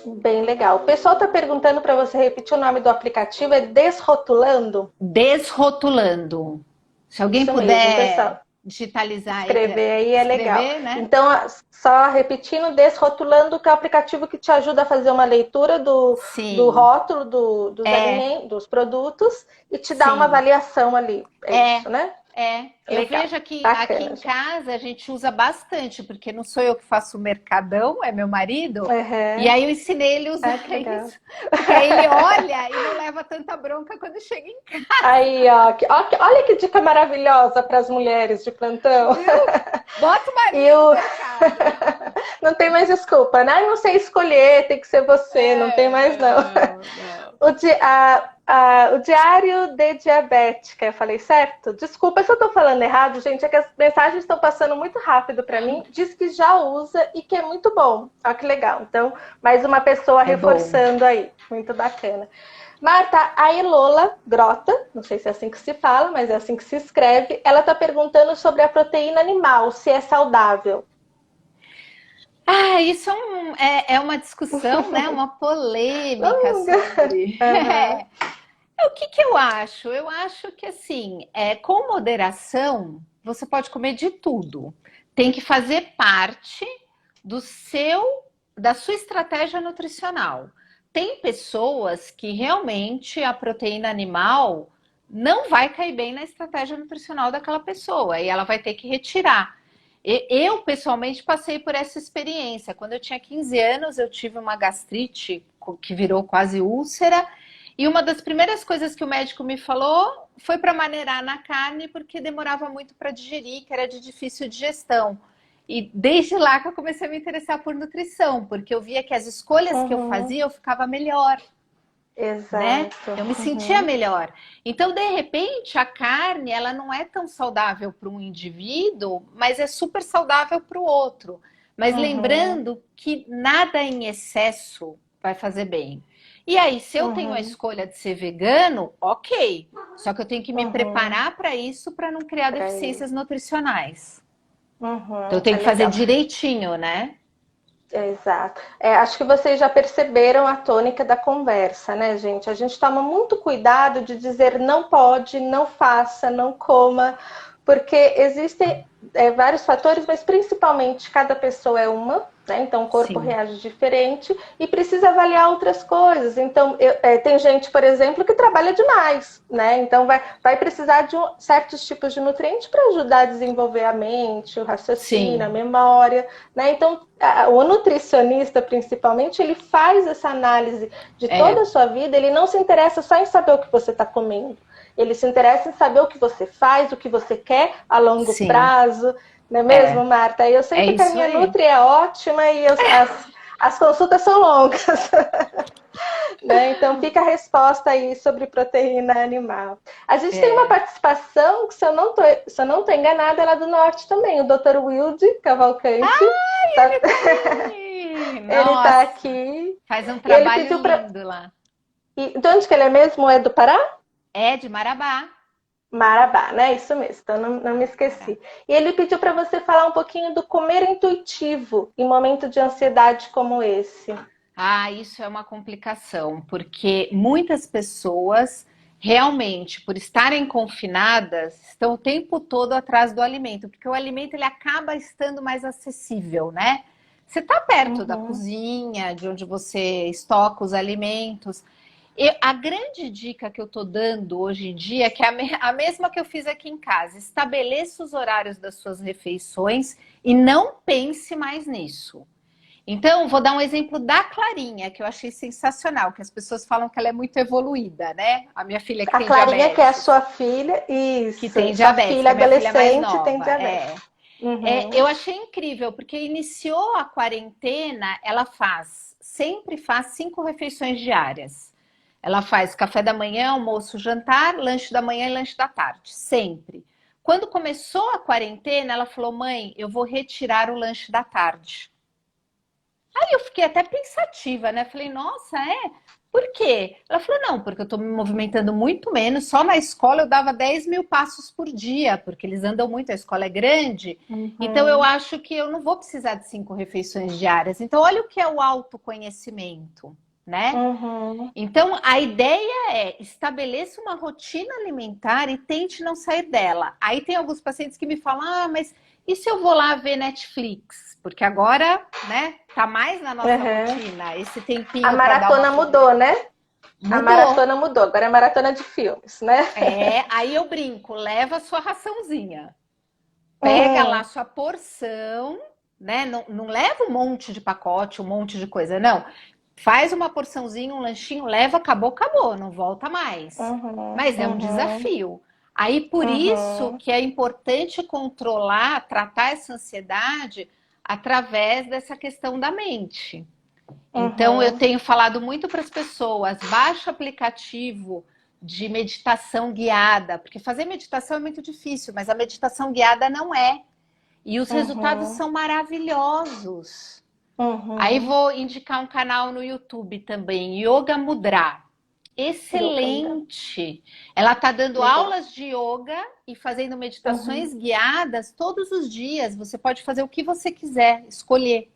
Bem legal. O pessoal está perguntando para você repetir o nome do aplicativo, é Desrotulando? Desrotulando. Se alguém Isso mesmo, pessoal. puder digitalizar, Escrever aí é legal. escrever, né? Então, só repetindo, Desrotulando, que é o aplicativo que te ajuda a fazer uma leitura do Sim, rótulo dos é, alimentos, dos produtos e te dá uma sim. avaliação ali. É É, isso, né? eu Legal. vejo aqui Bacana, em gente. casa a gente usa bastante, porque não sou eu que faço o mercadão, é meu marido. E Uhum. aí eu ensinei ele a Ah, usar que legal. isso, porque aí ele olha e não leva tanta bronca quando chega em casa, Aí, ó, olha que dica maravilhosa para as mulheres de plantão. viu? Bota o E marido no o... mercado. Não tem mais desculpa, né? Não sei escolher, tem que ser você, não tem mais não. Não, não. O diário de diabética, eu falei certo? Desculpa se eu estou falando errado, gente, é que as mensagens estão passando muito rápido para mim. Diz que já usa e que é muito bom. Olha que legal. Então, mais uma pessoa É bom. reforçando aí. Muito bacana. Marta, a Elola Grota, não sei se é assim que se fala, mas é assim que se escreve, ela está perguntando sobre a proteína animal, se é saudável. Ah, isso é uma discussão, né? Uma polêmica sobre. Uhum. O que que eu acho? Eu acho que assim, com moderação, você pode comer de tudo. Tem que fazer parte do seu, da sua estratégia nutricional. Tem pessoas que realmente a proteína animal não vai cair bem na estratégia nutricional daquela pessoa e ela vai ter que retirar. Eu, pessoalmente, passei por essa experiência. Quando eu tinha 15 anos, eu tive uma gastrite que virou quase úlcera. E uma das primeiras coisas que o médico me falou foi para maneirar na carne, porque demorava muito para digerir, que era de difícil digestão. E desde lá que eu comecei a me interessar por nutrição, porque eu via que as escolhas que eu Uhum. fazia, eu ficava melhor, né? Exato. Eu me sentia Uhum. melhor. Então, de repente, a carne, ela não é tão saudável para um indivíduo, mas é super saudável para o outro. Mas Uhum. lembrando que nada em excesso vai fazer bem. E aí, se eu tenho a Uhum. escolha de ser vegano, ok. Só que eu tenho que me Uhum. preparar para isso, para não criar Pra deficiências isso. nutricionais. Então, eu Uhum. tenho É que fazer legal. direitinho, né? Exato. Acho que vocês já perceberam a tônica da conversa, né, gente? A gente toma muito cuidado de dizer não pode, não faça, não coma, porque existem vários fatores, mas principalmente cada pessoa é uma, né? Então o corpo Sim. reage diferente e precisa avaliar outras coisas. Então, tem gente, por exemplo, que trabalha demais, né? Então vai precisar de certos tipos de nutrientes para ajudar a desenvolver a mente, o raciocínio, a Sim. memória, né? Então, o nutricionista, principalmente, ele faz essa análise de toda É, a sua vida, ele não se interessa só em saber o que você está comendo, ele se interessa em saber o que você faz, o que você quer a longo sim. prazo, não é mesmo, É. Marta? E eu É sei que a isso minha aí. Nutri é ótima e as consultas são longas. Né? Então fica a resposta aí sobre proteína animal. A gente tem uma É. participação que, se eu não tô enganada, ela é do norte também, o Dr. Wilde Cavalcante. Tá, Ele tá aí! ele está Nossa, aqui faz um e ele trabalho pediu para. lindo lá. De onde que ele é mesmo? É do Pará? É de Marabá. Marabá, né? Isso mesmo, então não me Mará. esqueci. E ele pediu para você falar um pouquinho do comer intuitivo em momento de ansiedade como esse. Ah, isso é uma complicação, porque muitas pessoas realmente, por estarem confinadas, estão o tempo todo atrás do alimento, porque o alimento ele acaba estando mais acessível, né? Você está perto da Uhum, cozinha, de onde você estoca os alimentos. A grande dica que eu estou dando hoje em dia, que é a mesma que eu fiz aqui em casa, estabeleça os horários das suas refeições e não pense mais nisso. Então, vou dar um exemplo da Clarinha, que eu achei sensacional, que as pessoas falam que ela é muito evoluída, né? A minha filha que a tem Clarinha, que é a diabetes, sua filha, que isso. tem Sua diabetes, que filha é a minha filha mais adolescente tem nova, diabetes. eu Uhum. achei incrível, porque iniciou a quarentena, ela sempre faz 5 refeições diárias. Ela faz café da manhã, almoço, jantar, lanche da manhã e lanche da tarde, sempre. Quando começou a quarentena, ela falou: mãe, eu vou retirar o lanche da tarde. Aí eu fiquei até pensativa, né? Falei, nossa, é? Por quê? Ela falou, não, porque eu tô me movimentando muito menos. Só na escola eu dava 10 mil passos por dia, porque eles andam muito, a escola é grande. Então eu Uhum. acho que eu não vou precisar de 5 refeições diárias. Então, olha o que é o autoconhecimento, né? Uhum. Então, a ideia é estabeleça uma rotina alimentar e tente não sair dela. Aí tem alguns pacientes que me falam: ah, mas e se eu vou lá ver Netflix? Porque agora, né, tá mais na nossa Uhum. rotina, esse A tempinho para dar uma maratona mudou, fugida. né? A Mudou. maratona mudou. Agora é maratona de filmes, né? É, aí eu brinco, leva a sua raçãozinha. Pega lá a Uhum. sua porção, né? Não, não leva um monte de pacote, um monte de coisa, não. Faz uma porçãozinha, um lanchinho, leva, acabou, acabou, não volta mais. Uhum. Mas é um Uhum. desafio. Aí por isso Uhum. que é importante controlar, tratar essa ansiedade através dessa questão da mente. Então eu Uhum. tenho falado muito para as pessoas, baixa o aplicativo de meditação guiada, porque fazer meditação é muito difícil, mas a meditação guiada não é. E os resultados Uhum. são maravilhosos. Aí Uhum. vou indicar um canal no YouTube também, Yoga Mudra. Yoga Nidra. Excelente! Ela está dando Legal. aulas de yoga e fazendo Uhum. meditações guiadas todos os dias. Você pode fazer o que você quiser, escolher.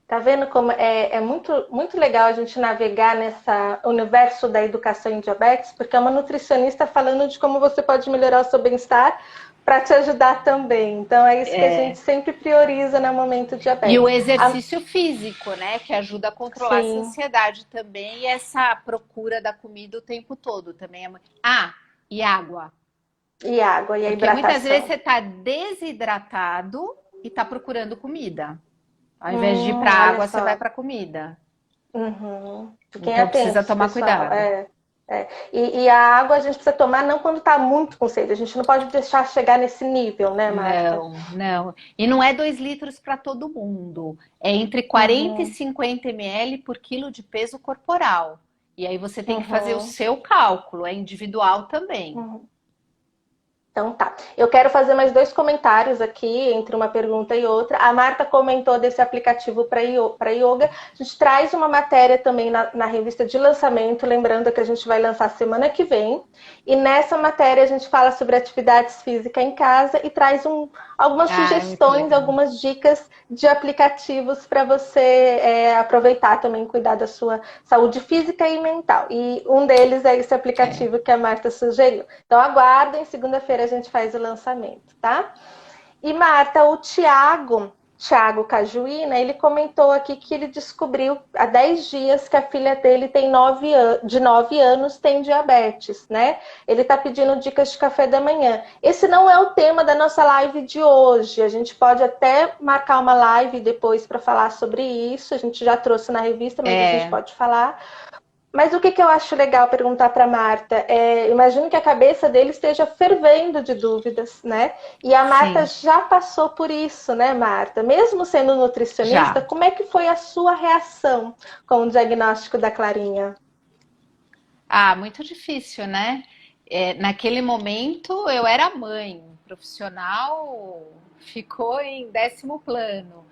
Tá vendo como é muito, muito legal a gente navegar nessa universo da educação em diabetes, porque é uma nutricionista falando de como você pode melhorar o seu bem-estar para te ajudar também. Então é isso que a gente sempre prioriza no momento E o diabetes. exercício físico, né? Que ajuda a controlar essa Sim, ansiedade também e essa procura da comida o tempo todo também. Ah, e água. e água e a Porque muitas vezes hidratação. você está desidratado e está procurando comida. Ao invés de ir para Olha água, você vai só. para comida. Uhum. Fiquem Então precisa atentos, tomar pessoal. cuidado. E a água a gente precisa tomar não quando está muito com sede. A gente não pode deixar chegar nesse nível, né, Marta? Não, não. E não é 2 litros para todo mundo. É entre 40 e Uhum, 50 ml por quilo de peso corporal. E aí você tem que fazer o uhum, seu cálculo, é individual também. uhum. Então tá. Eu quero fazer mais dois comentários aqui, entre uma pergunta e outra. A Marta comentou desse aplicativo para yoga. A gente traz uma matéria também na revista de lançamento, lembrando que a gente vai lançar semana que vem. E nessa matéria a gente fala sobre atividades físicas em casa e traz algumas Ah, é muito sugestões, legal. algumas dicas de aplicativos para você aproveitar também, cuidar da sua saúde física e mental. E um deles é esse É. aplicativo que a Marta sugeriu. Então aguardem, segunda-feira a gente faz o lançamento, tá? E Marta, o Tiago Cajuí, né, ele comentou aqui que ele descobriu há 10 dias que a filha dele tem de 9 anos tem diabetes, né? Ele está pedindo dicas de café da manhã. Esse não é o tema da nossa live de hoje. A gente pode até marcar uma live depois para falar sobre isso. A gente já trouxe na revista, mas a gente É, pode falar. Mas o que eu acho legal perguntar para Marta imagino que a cabeça dele esteja fervendo de dúvidas, né? E a Marta sim, já passou por isso, né, Marta? Mesmo sendo nutricionista, já. como é que foi a sua reação com o diagnóstico da Clarinha? Ah, muito difícil, né? Naquele momento eu era mãe, o profissional ficou em décimo plano.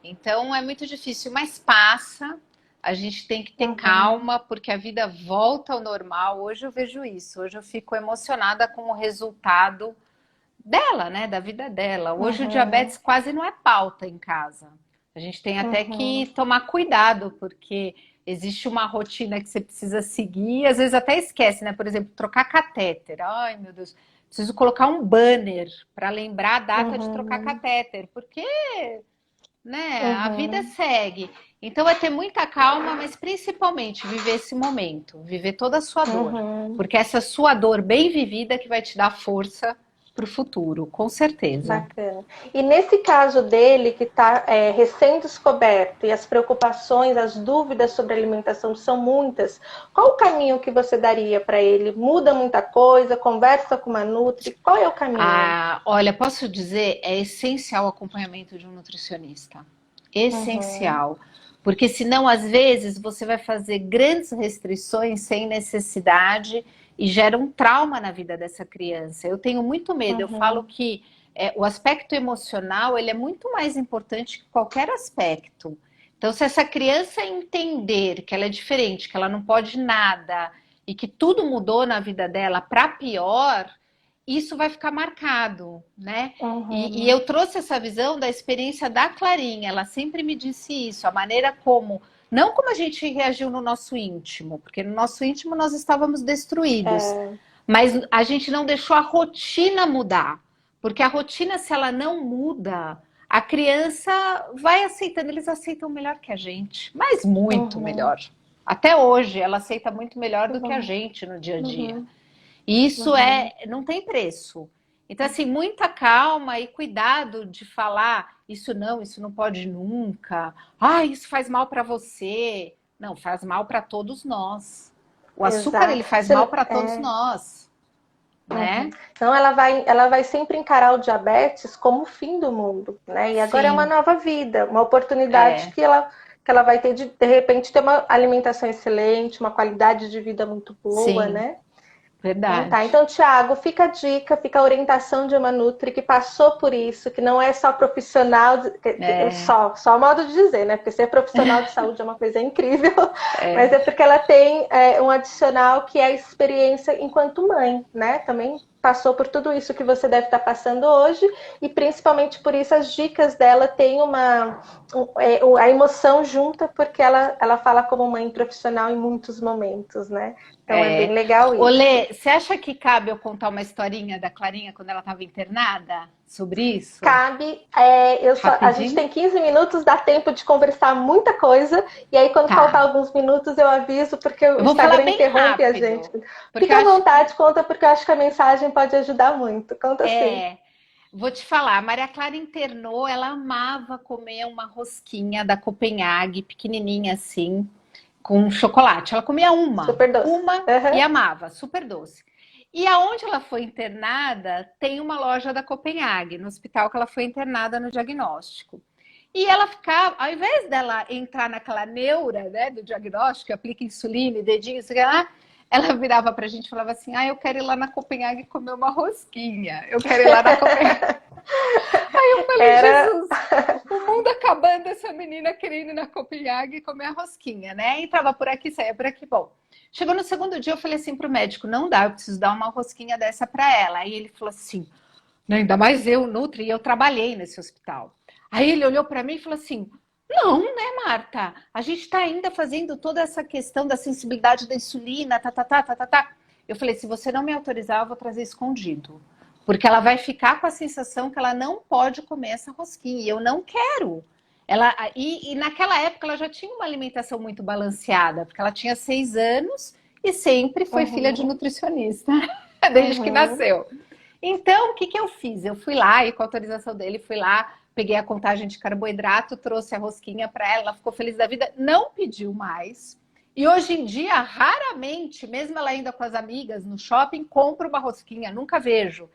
Então é muito difícil, mas passa. A gente tem que ter Uhum, calma, porque a vida volta ao normal. Hoje eu vejo isso. Hoje eu fico emocionada com o resultado dela, né? Da vida dela. Hoje o uhum, diabetes quase não é pauta em casa. A gente tem até uhum, que tomar cuidado, porque existe uma rotina que você precisa seguir, e às vezes até esquece, né? Por exemplo, trocar catéter. Ai, meu Deus, preciso colocar um banner para lembrar a data de trocar uhum, catéter, porque, né, a vida uhum, segue. Então é ter muita calma, mas principalmente viver esse momento, viver toda a sua dor, uhum. porque essa sua dor bem vivida que vai te dar força para o futuro, com certeza. Bacana. E nesse caso dele, que está recém-descoberto e as preocupações, as dúvidas sobre alimentação são muitas, qual o caminho que você daria para ele? Muda muita coisa? Conversa com uma Nutri? Qual é o caminho? Ah, olha, posso dizer, é essencial o acompanhamento de um nutricionista. Uhum, Essencial. Porque senão, às vezes, você vai fazer grandes restrições sem necessidade e gera um trauma na vida dessa criança. Eu tenho muito medo. Eu falo uhum, que o aspecto emocional ele é muito mais importante que qualquer aspecto. Então, se essa criança entender que ela é diferente, que ela não pode nada e que tudo mudou na vida dela para pior, isso vai ficar marcado, né? E uhum, eu trouxe essa visão da experiência da Clarinha, ela sempre me disse isso, a maneira como, não como a gente reagiu no nosso íntimo, porque no nosso íntimo nós estávamos destruídos, é, mas a gente não deixou a rotina mudar, porque a rotina, se ela não muda, a criança vai aceitando, eles aceitam melhor que a gente, mas muito uhum, melhor. Até hoje, ela aceita muito melhor que do que a bom. gente no dia a dia. Uhum, E isso uhum, não tem preço. Então, assim, muita calma e cuidado de falar isso não pode nunca. Ah, isso faz mal para você. Não, faz mal para todos nós. O açúcar, ele exato. faz mal para todos nós, Uhum. né? Então ela vai sempre encarar o diabetes como o fim do mundo, né? E agora é uma Sim, nova vida, uma oportunidade é que ela vai ter de repente ter uma alimentação excelente, uma qualidade de vida muito boa, sim, né? Então tá. verdade. Então, Thiago, fica a dica, fica a orientação de uma Nutri que passou por isso, que não é só profissional, É, só modo de dizer, né? Porque ser profissional de saúde é uma coisa incrível, mas é. é porque ela tem um adicional que é a experiência enquanto mãe, né? Também passou por tudo isso que você deve estar passando hoje e principalmente por isso as dicas dela têm a emoção junta porque ela fala como mãe profissional em muitos momentos, né? Então é bem É. legal isso. Olê, você acha que cabe eu contar uma historinha da Clarinha quando ela estava internada sobre isso? Cabe, a gente Rapidinho? tem 15 minutos, dá tempo de conversar muita coisa, e aí quando faltar Tá. alguns minutos eu aviso, porque o Eu vou falar Instagram bem interrompe a gente. rápido, porque eu Fica à acho que vontade, conta, porque eu acho que a mensagem pode ajudar muito. Conta sim. é. Vou te falar, a Maria Clara internou, ela amava comer uma rosquinha da Copenhague, pequenininha assim, com chocolate. Ela comia Super doce. uma e Uhum. amava, super doce. E aonde ela foi internada, tem uma loja da Copenhague, no hospital que ela foi internada no diagnóstico. E ela ficava, ao invés dela entrar naquela neura, né, do diagnóstico, aplica insulina e dedinho, sei lá, ela virava pra gente e falava assim, eu quero ir lá na Copenhague comer uma rosquinha. Eu quero ir lá na Copenhague. Aí eu falei, Era. Jesus, o mundo acabando, essa menina querendo ir na Copenhague comer a rosquinha, né? Entrava por aqui, saía por aqui. Bom, chegou no segundo dia, eu falei assim pro médico, não dá, eu preciso dar uma rosquinha dessa pra ela. Aí ele falou assim, não, ainda mais eu, Nutri, eu trabalhei nesse hospital. Aí ele olhou pra mim e falou assim, não, né, Marta? A gente está ainda fazendo toda essa questão da sensibilidade da insulina, tá. Eu falei, se você não me autorizar, eu vou trazer escondido. Porque ela vai ficar com a sensação que ela não pode comer essa rosquinha. E eu não quero. E naquela época ela já tinha uma alimentação muito balanceada, porque ela tinha 6 anos e sempre foi filha de nutricionista, desde que nasceu. Então, o que eu fiz? Eu fui lá e com a autorização dele, fui lá, peguei a contagem de carboidrato, trouxe a rosquinha para ela, ela ficou feliz da vida, não pediu mais. E hoje em dia, raramente, mesmo ela ainda com as amigas no shopping, compra uma rosquinha, nunca vejo.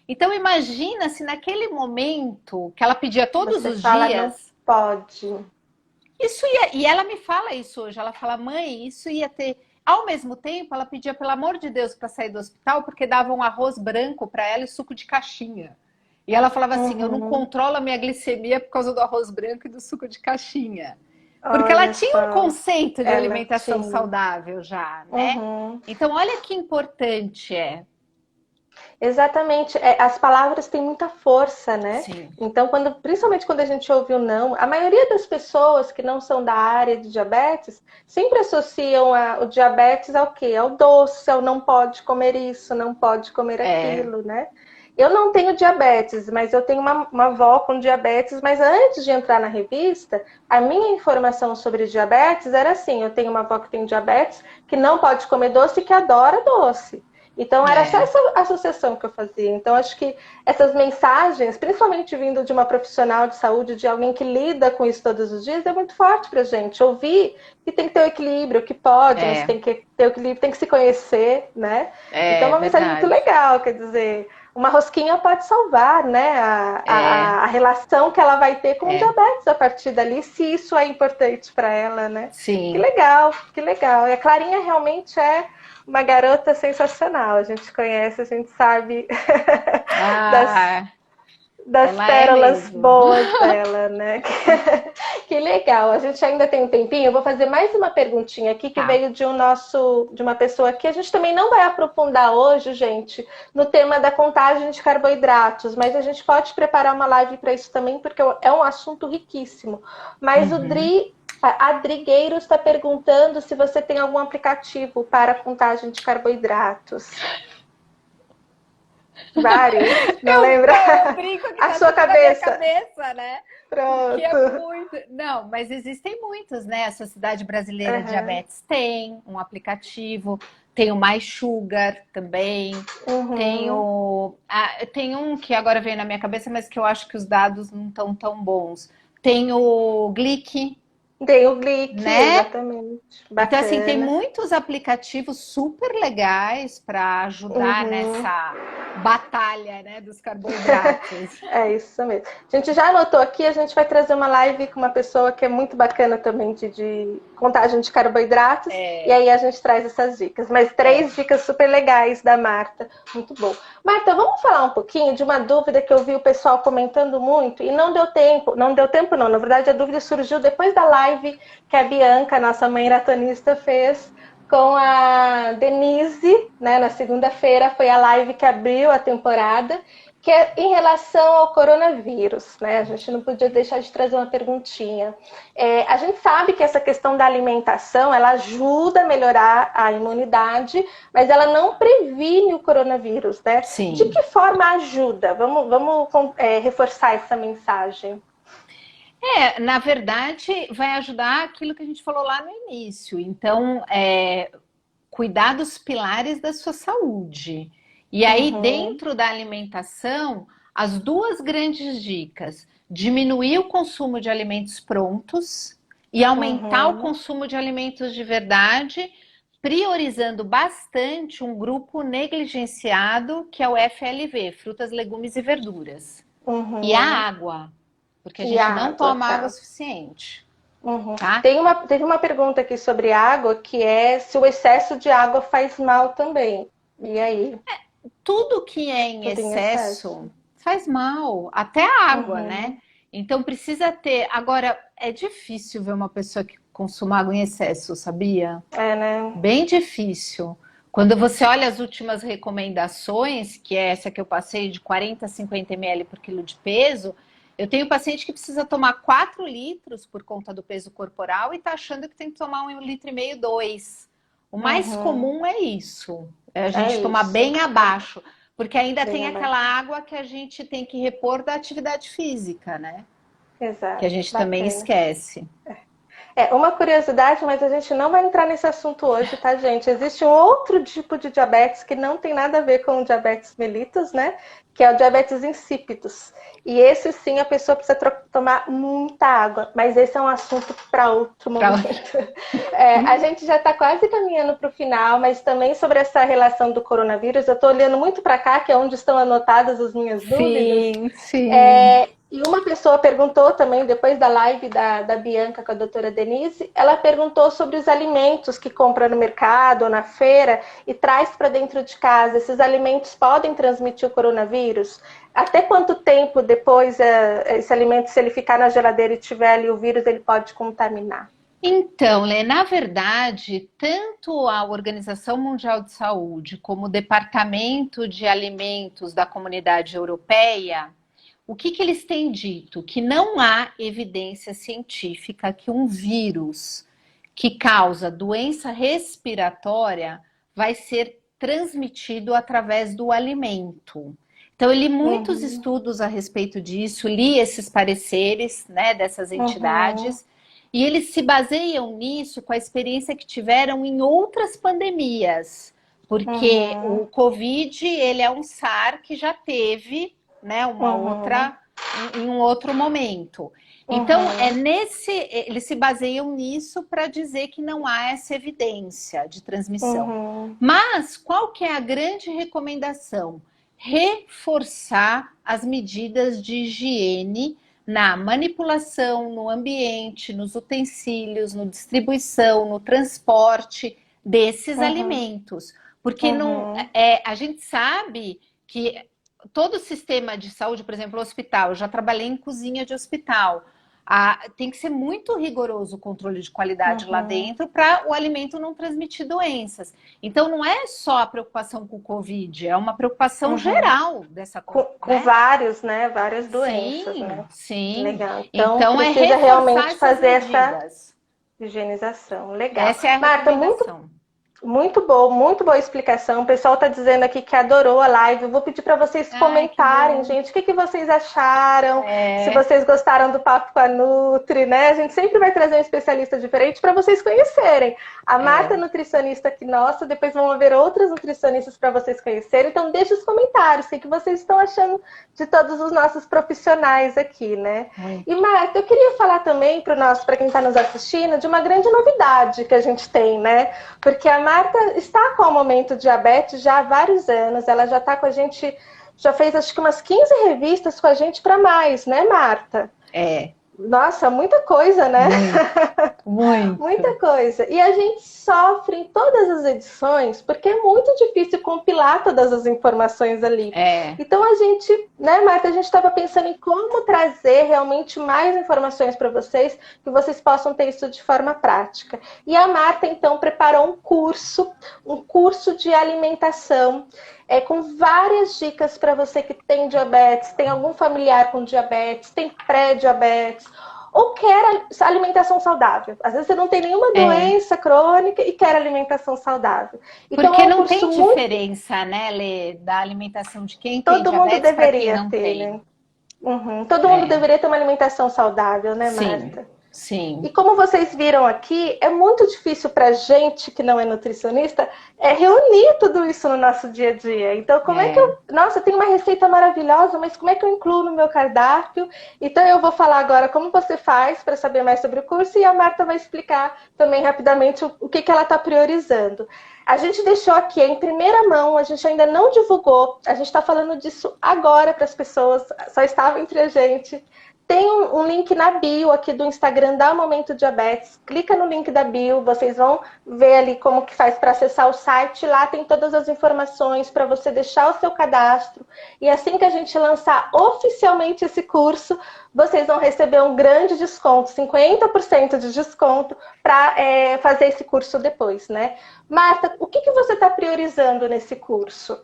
Então imagina se naquele momento que ela pedia todos Você os fala, não dias, pode. isso ia, e ela me fala isso hoje, ela fala, mãe, isso ia ter. Ao mesmo tempo, ela pedia, pelo amor de Deus, para sair do hospital, porque dava um arroz branco para ela e suco de caixinha. E ela falava assim, eu não controlo a minha glicemia por causa do arroz branco e do suco de caixinha. Porque ela Olha tinha um só, conceito de ela alimentação tinha. saudável já, né? Então, olha que importante é. Exatamente, as palavras têm muita força, né? Sim. Então, principalmente quando a gente ouve o não, a maioria das pessoas que não são da área de diabetes sempre associam o diabetes ao quê? Ao doce, ao não pode comer isso, não pode comer aquilo, né? Eu não tenho diabetes, mas eu tenho uma avó com diabetes, mas antes de entrar na revista, a minha informação sobre diabetes era assim, eu tenho uma avó que tem diabetes, que não pode comer doce e que adora doce. Então, era só essa associação que eu fazia. Então, acho que essas mensagens, principalmente vindo de uma profissional de saúde, de alguém que lida com isso todos os dias, é muito forte pra gente. Ouvir que tem que ter o equilíbrio, que pode, mas tem que ter o equilíbrio, tem que se conhecer, né? Então, é uma mensagem muito legal, quer dizer, uma rosquinha pode salvar, né, a relação que ela vai ter com o diabetes a partir dali, se isso é importante para ela, né? Sim. Que legal, que legal. E a Clarinha realmente é uma garota sensacional. A gente conhece, a gente sabe das pérolas boas dela, né? Que legal. A gente ainda tem um tempinho. Eu vou fazer mais uma perguntinha aqui que veio de uma pessoa que a gente também não vai aprofundar hoje, gente, no tema da contagem de carboidratos, mas a gente pode preparar uma live para isso também, porque é um assunto riquíssimo. Mas a Drigueiro está perguntando se você tem algum aplicativo para contagem de carboidratos. Vários, não lembra? Eu brinco que a sua cabeça. Na minha cabeça, né? Pronto. Que é muito. Não, mas existem muitos, né? A Sociedade Brasileira de Diabetes tem um aplicativo, tem o My Sugar também, tem um que agora veio na minha cabeça, mas que eu acho que os dados não estão tão bons. Tem o Glic. Tem o Glic, né? Exatamente. Bacana. Então, assim, tem muitos aplicativos super legais para ajudar nessa batalha, né, dos carboidratos. É isso mesmo. A gente já anotou aqui, a gente vai trazer uma live com uma pessoa que é muito bacana também de contagem de carboidratos, e aí a gente traz essas dicas. Mas 3 dicas super legais da Marta, muito bom. Marta, vamos falar um pouquinho de uma dúvida que eu vi o pessoal comentando muito, e não deu tempo não, na verdade a dúvida surgiu depois da live que a Bianca, nossa maratonista, fez com a Denise, né, na segunda-feira, foi a live que abriu a temporada, que é em relação ao coronavírus, né? A gente não podia deixar de trazer uma perguntinha. A gente sabe que essa questão da alimentação, ela ajuda a melhorar a imunidade, mas ela não previne o coronavírus, né? Sim. De que forma ajuda? Vamos reforçar essa mensagem. Na verdade, vai ajudar aquilo que a gente falou lá no início. Então, cuidar dos pilares da sua saúde. E aí, dentro da alimentação, as 2 grandes dicas: diminuir o consumo de alimentos prontos e aumentar o consumo de alimentos de verdade, priorizando bastante um grupo negligenciado, que é o FLV, frutas, legumes e verduras. E a água. Porque a gente não toma água suficiente. Uhum. tá? Teve uma pergunta aqui sobre água, que é se o excesso de água faz mal também. E aí? Tudo que é em Tudo em excesso? excesso faz mal, até a água, né? Uhum. Então precisa ter. Agora, é difícil ver uma pessoa que consuma água em excesso, sabia? É, né? Bem difícil. Quando você olha as últimas recomendações, que é essa que eu passei de 40 a 50 ml por quilo de peso, eu tenho paciente que precisa tomar 4 litros por conta do peso corporal e está achando que tem que tomar 1,5 litro, 2. O mais Uhum. comum é isso, é a É gente tomar isso. bem abaixo, porque ainda Bem tem abaixo. aquela água que a gente tem que repor da atividade física, né? Que a Exato. gente também Bacana. esquece. É, uma curiosidade, mas a gente não vai entrar nesse assunto hoje, tá, gente? Existe um outro tipo de diabetes que não tem nada a ver com o diabetes mellitus, né? Que é o diabetes insípidos. E esse sim a pessoa precisa tomar muita água, mas esse é um assunto para outro Pra... momento. É, a gente já está quase caminhando para o final, mas também sobre essa relação do coronavírus, eu estou olhando muito para cá, que é onde estão anotadas as minhas dúvidas. Sim, sim. E uma pessoa perguntou também, depois da live da Bianca com a doutora Denise, ela perguntou sobre os alimentos que compra no mercado ou na feira e traz para dentro de casa. Esses alimentos podem transmitir o coronavírus? Até quanto tempo depois esse alimento, se ele ficar na geladeira e tiver ali o vírus, ele pode contaminar? Então, Lê, na verdade, tanto a Organização Mundial de Saúde como o Departamento de Alimentos da Comunidade Europeia, o que eles têm dito? Que não há evidência científica que um vírus que causa doença respiratória vai ser transmitido através do alimento. Então, eu li muitos Uhum, estudos a respeito disso, li esses pareceres, né, dessas uhum, entidades, e eles se baseiam nisso com a experiência que tiveram em outras pandemias, porque uhum, o Covid, ele é um SAR que já teve, né, uma uhum, outra em um outro momento. Então, uhum, eles se baseiam nisso para dizer que não há essa evidência de transmissão. uhum, Mas qual que é a grande recomendação? Reforçar as medidas de higiene na manipulação, no ambiente, nos utensílios, no distribuição, no transporte desses uhum, alimentos. Porque não, uhum, a gente sabe que todo o sistema de saúde, por exemplo, o hospital, eu já trabalhei em cozinha de hospital. Tem que ser muito rigoroso o controle de qualidade lá uhum. dentro para o alimento não transmitir doenças. Então, não é só a preocupação com o Covid, é uma preocupação Uhum. geral dessa, Com né? vários, né? Várias doenças, Sim, né? sim. Legal. Então, Então, é precisa reforçar realmente essas fazer essa medidas. higienização. Legal. Essa é a Marta, recomendação. muito boa explicação. O pessoal está dizendo aqui que adorou a live. Eu vou pedir para vocês Ai, que comentarem, bom. gente, o que vocês acharam, se É, vocês gostaram do papo com a Nutri, né? A gente sempre vai trazer um especialista diferente para vocês conhecerem. A Marta é é. nutricionista aqui nossa, depois vão haver outras nutricionistas para vocês conhecerem. Então, deixe os comentários, o que vocês estão achando de todos os nossos profissionais aqui, né? E, Muito. Marta, eu queria falar também para quem está nos assistindo, de uma grande novidade que a gente tem, né? Porque a Marta está com o Momento Diabetes já há vários anos, ela já está com a gente, já fez acho que umas 15 revistas com a gente para mais, né, Marta? É, Nossa, muita coisa, né? muito, Muita muito. coisa. E a gente sofre em todas as edições porque é muito difícil compilar todas as informações ali. É. Então a gente, né, Marta, a gente estava pensando em como trazer realmente mais informações para vocês, que vocês possam ter isso de forma prática. E a Marta, então, preparou um curso de alimentação, com várias dicas para você que tem diabetes, tem algum familiar com diabetes, tem pré-diabetes, ou quer alimentação saudável. Às vezes você não tem nenhuma É. doença crônica e quer alimentação saudável. Então é Porque um não curso tem muito. diferença, né, Lê, da alimentação de quem tem Todo mundo diabetes para quem deveria não ter, tem. né? Uhum. Todo mundo É, deveria ter uma alimentação saudável, né, sim, Marta? E sim, como vocês viram aqui, é muito difícil para a gente que não é nutricionista reunir tudo isso no nosso dia a dia. Então, como é que eu. é. Nossa, tem uma receita maravilhosa, mas como é que eu incluo no meu cardápio? Então, eu vou falar agora como você faz para saber mais sobre o curso e a Marta vai explicar também rapidamente o que ela está priorizando. A gente deixou aqui em primeira mão, a gente ainda não divulgou, a gente está falando disso agora para as pessoas, só estava entre a gente. Tem um link na bio aqui do Instagram da Momento Diabetes. Clica no link da bio, vocês vão ver ali como que faz para acessar o site. Lá tem todas as informações para você deixar o seu cadastro. E assim que a gente lançar oficialmente esse curso, vocês vão receber um grande desconto, 50% de desconto para fazer esse curso depois, né? Marta, o que você está priorizando nesse curso?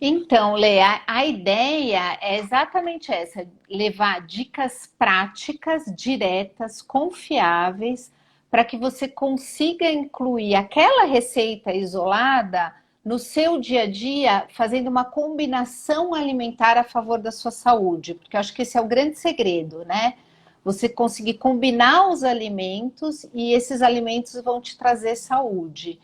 Então, Lea, a ideia é exatamente essa: levar dicas práticas, diretas, confiáveis, para que você consiga incluir aquela receita isolada no seu dia a dia, fazendo uma combinação alimentar a favor da sua saúde, porque eu acho que esse é o grande segredo, né? Você conseguir combinar os alimentos e esses alimentos vão te trazer saúde.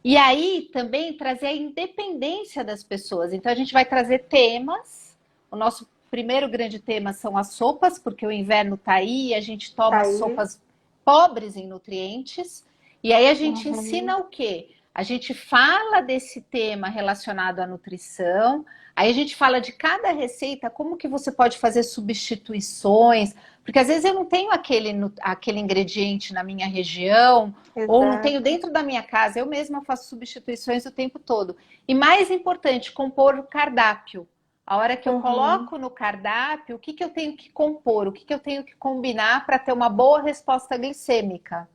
E aí também trazer a independência das pessoas. Então a gente vai trazer temas. O nosso primeiro grande tema são as sopas, porque o inverno está aí e a gente toma sopas pobres em nutrientes. E aí a gente ensina o quê? A gente fala desse tema relacionado à nutrição. Aí a gente fala de cada receita, como que você pode fazer substituições, porque às vezes eu não tenho aquele ingrediente na minha região, Exato. ou não tenho dentro da minha casa, eu mesma faço substituições o tempo todo. E mais importante, compor o cardápio. A hora que eu coloco no cardápio, o que eu tenho que compor, o que eu tenho que combinar para ter uma boa resposta glicêmica.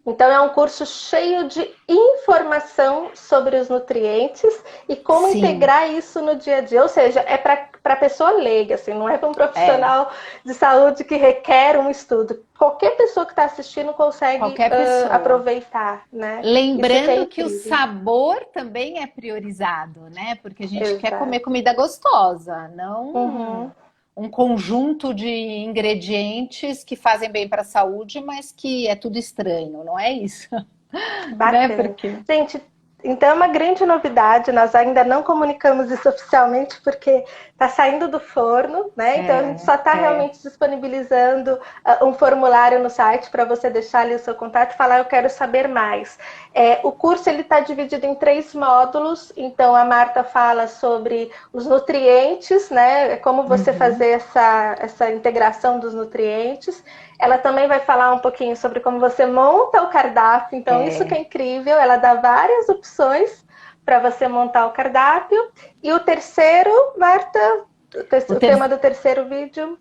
Então, é um curso cheio de informação sobre os nutrientes e como integrar isso no dia a dia. Ou seja, é para pessoa leiga, assim, não é para um profissional de saúde que requer um estudo. Qualquer pessoa que está assistindo consegue aproveitar, né? Lembrando que o sabor também é priorizado, né? Porque a gente quer comer comida gostosa, não um conjunto de ingredientes que fazem bem para a saúde, mas que é tudo estranho, não é isso? Bacana. Né? Porque... Gente, então é uma grande novidade, nós ainda não comunicamos isso oficialmente porque está saindo do forno, né? Então a gente só está realmente disponibilizando um formulário no site para você deixar ali o seu contato e falar: eu quero saber mais. O curso ele está dividido em 3 módulos, então a Marta fala sobre os nutrientes, né? Como você fazer essa integração dos nutrientes. Ela também vai falar um pouquinho sobre como você monta o cardápio, então isso que é incrível, ela dá várias opções para você montar o cardápio. E o terceiro, Marta, o tema do terceiro vídeo?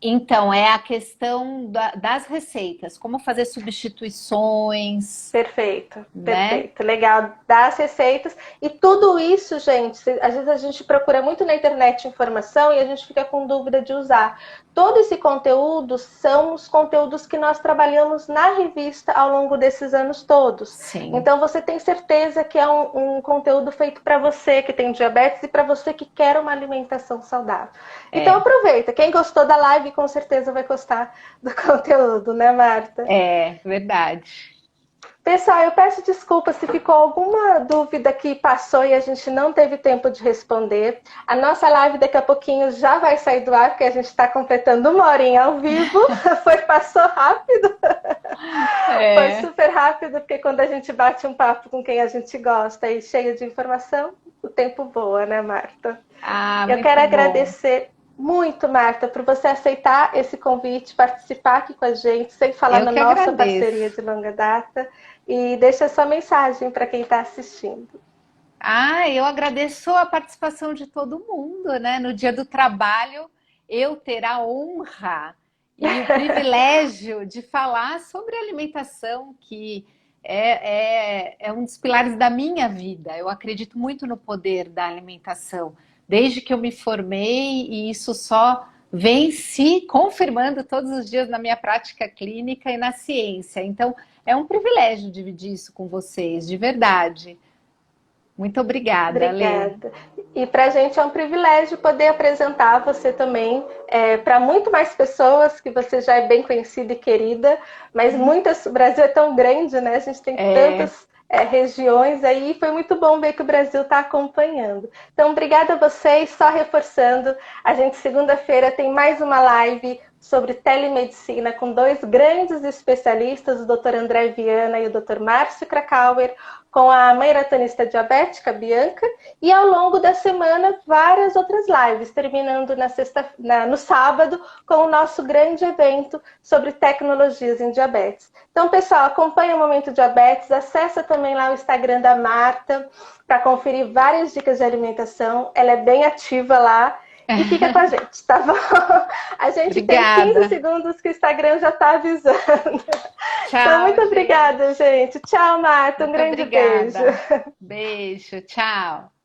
Então, é a questão das receitas, como fazer substituições. Perfeito, né? Perfeito, legal, das receitas. E tudo isso, gente, às vezes a gente procura muito na internet informação e a gente fica com dúvida de usar. Todo esse conteúdo são os conteúdos que nós trabalhamos na revista ao longo desses anos todos. Sim. Então você tem certeza que é um conteúdo feito para você que tem diabetes e para você que quer uma alimentação saudável. Então aproveita, quem gostou da live com certeza vai gostar do conteúdo, né, Marta? É, verdade. Pessoal, eu peço desculpa se ficou alguma dúvida que passou e a gente não teve tempo de responder. A nossa live daqui a pouquinho já vai sair do ar, porque a gente está completando 1 horinha ao vivo. Passou rápido. Foi super rápido, porque quando a gente bate um papo com quem a gente gosta e cheio de informação, o tempo voa, né, Marta? Eu quero agradecer muito, Marta, por você aceitar esse convite, participar aqui com a gente, sem falar na nossa parceria de longa data. E deixa sua mensagem para quem está assistindo. Eu agradeço a participação de todo mundo, né? No Dia do Trabalho, eu ter a honra e o privilégio de falar sobre alimentação, que é um dos pilares da minha vida. Eu acredito muito no poder da alimentação, desde que eu me formei, e isso só vem se confirmando todos os dias na minha prática clínica e na ciência. Então, é um privilégio dividir isso com vocês, de verdade. Muito obrigada, Lê. E para a gente é um privilégio poder apresentar você também para muito mais pessoas, que você já é bem conhecida e querida, mas muitas, o Brasil é tão grande, né? A gente tem tantas regiões aí, foi muito bom ver que o Brasil está acompanhando. Então, obrigada a vocês, só reforçando, a gente segunda-feira tem mais uma live sobre telemedicina com dois grandes especialistas, o Dr. André Viana e o Dr. Márcio Krakauer, com a maratonista diabética Bianca, e ao longo da semana várias outras lives, terminando no sábado com o nosso grande evento sobre tecnologias em diabetes. Então, pessoal, acompanha o Momento Diabetes, acessa também lá o Instagram da Marta para conferir várias dicas de alimentação, ela é bem ativa lá. E fica com a gente, tá bom? A gente Obrigada. tem 15 segundos que o Instagram já está avisando. Tchau, então, muito gente. obrigada, gente. Tchau, Marta. Um grande obrigada. beijo. Beijo, tchau.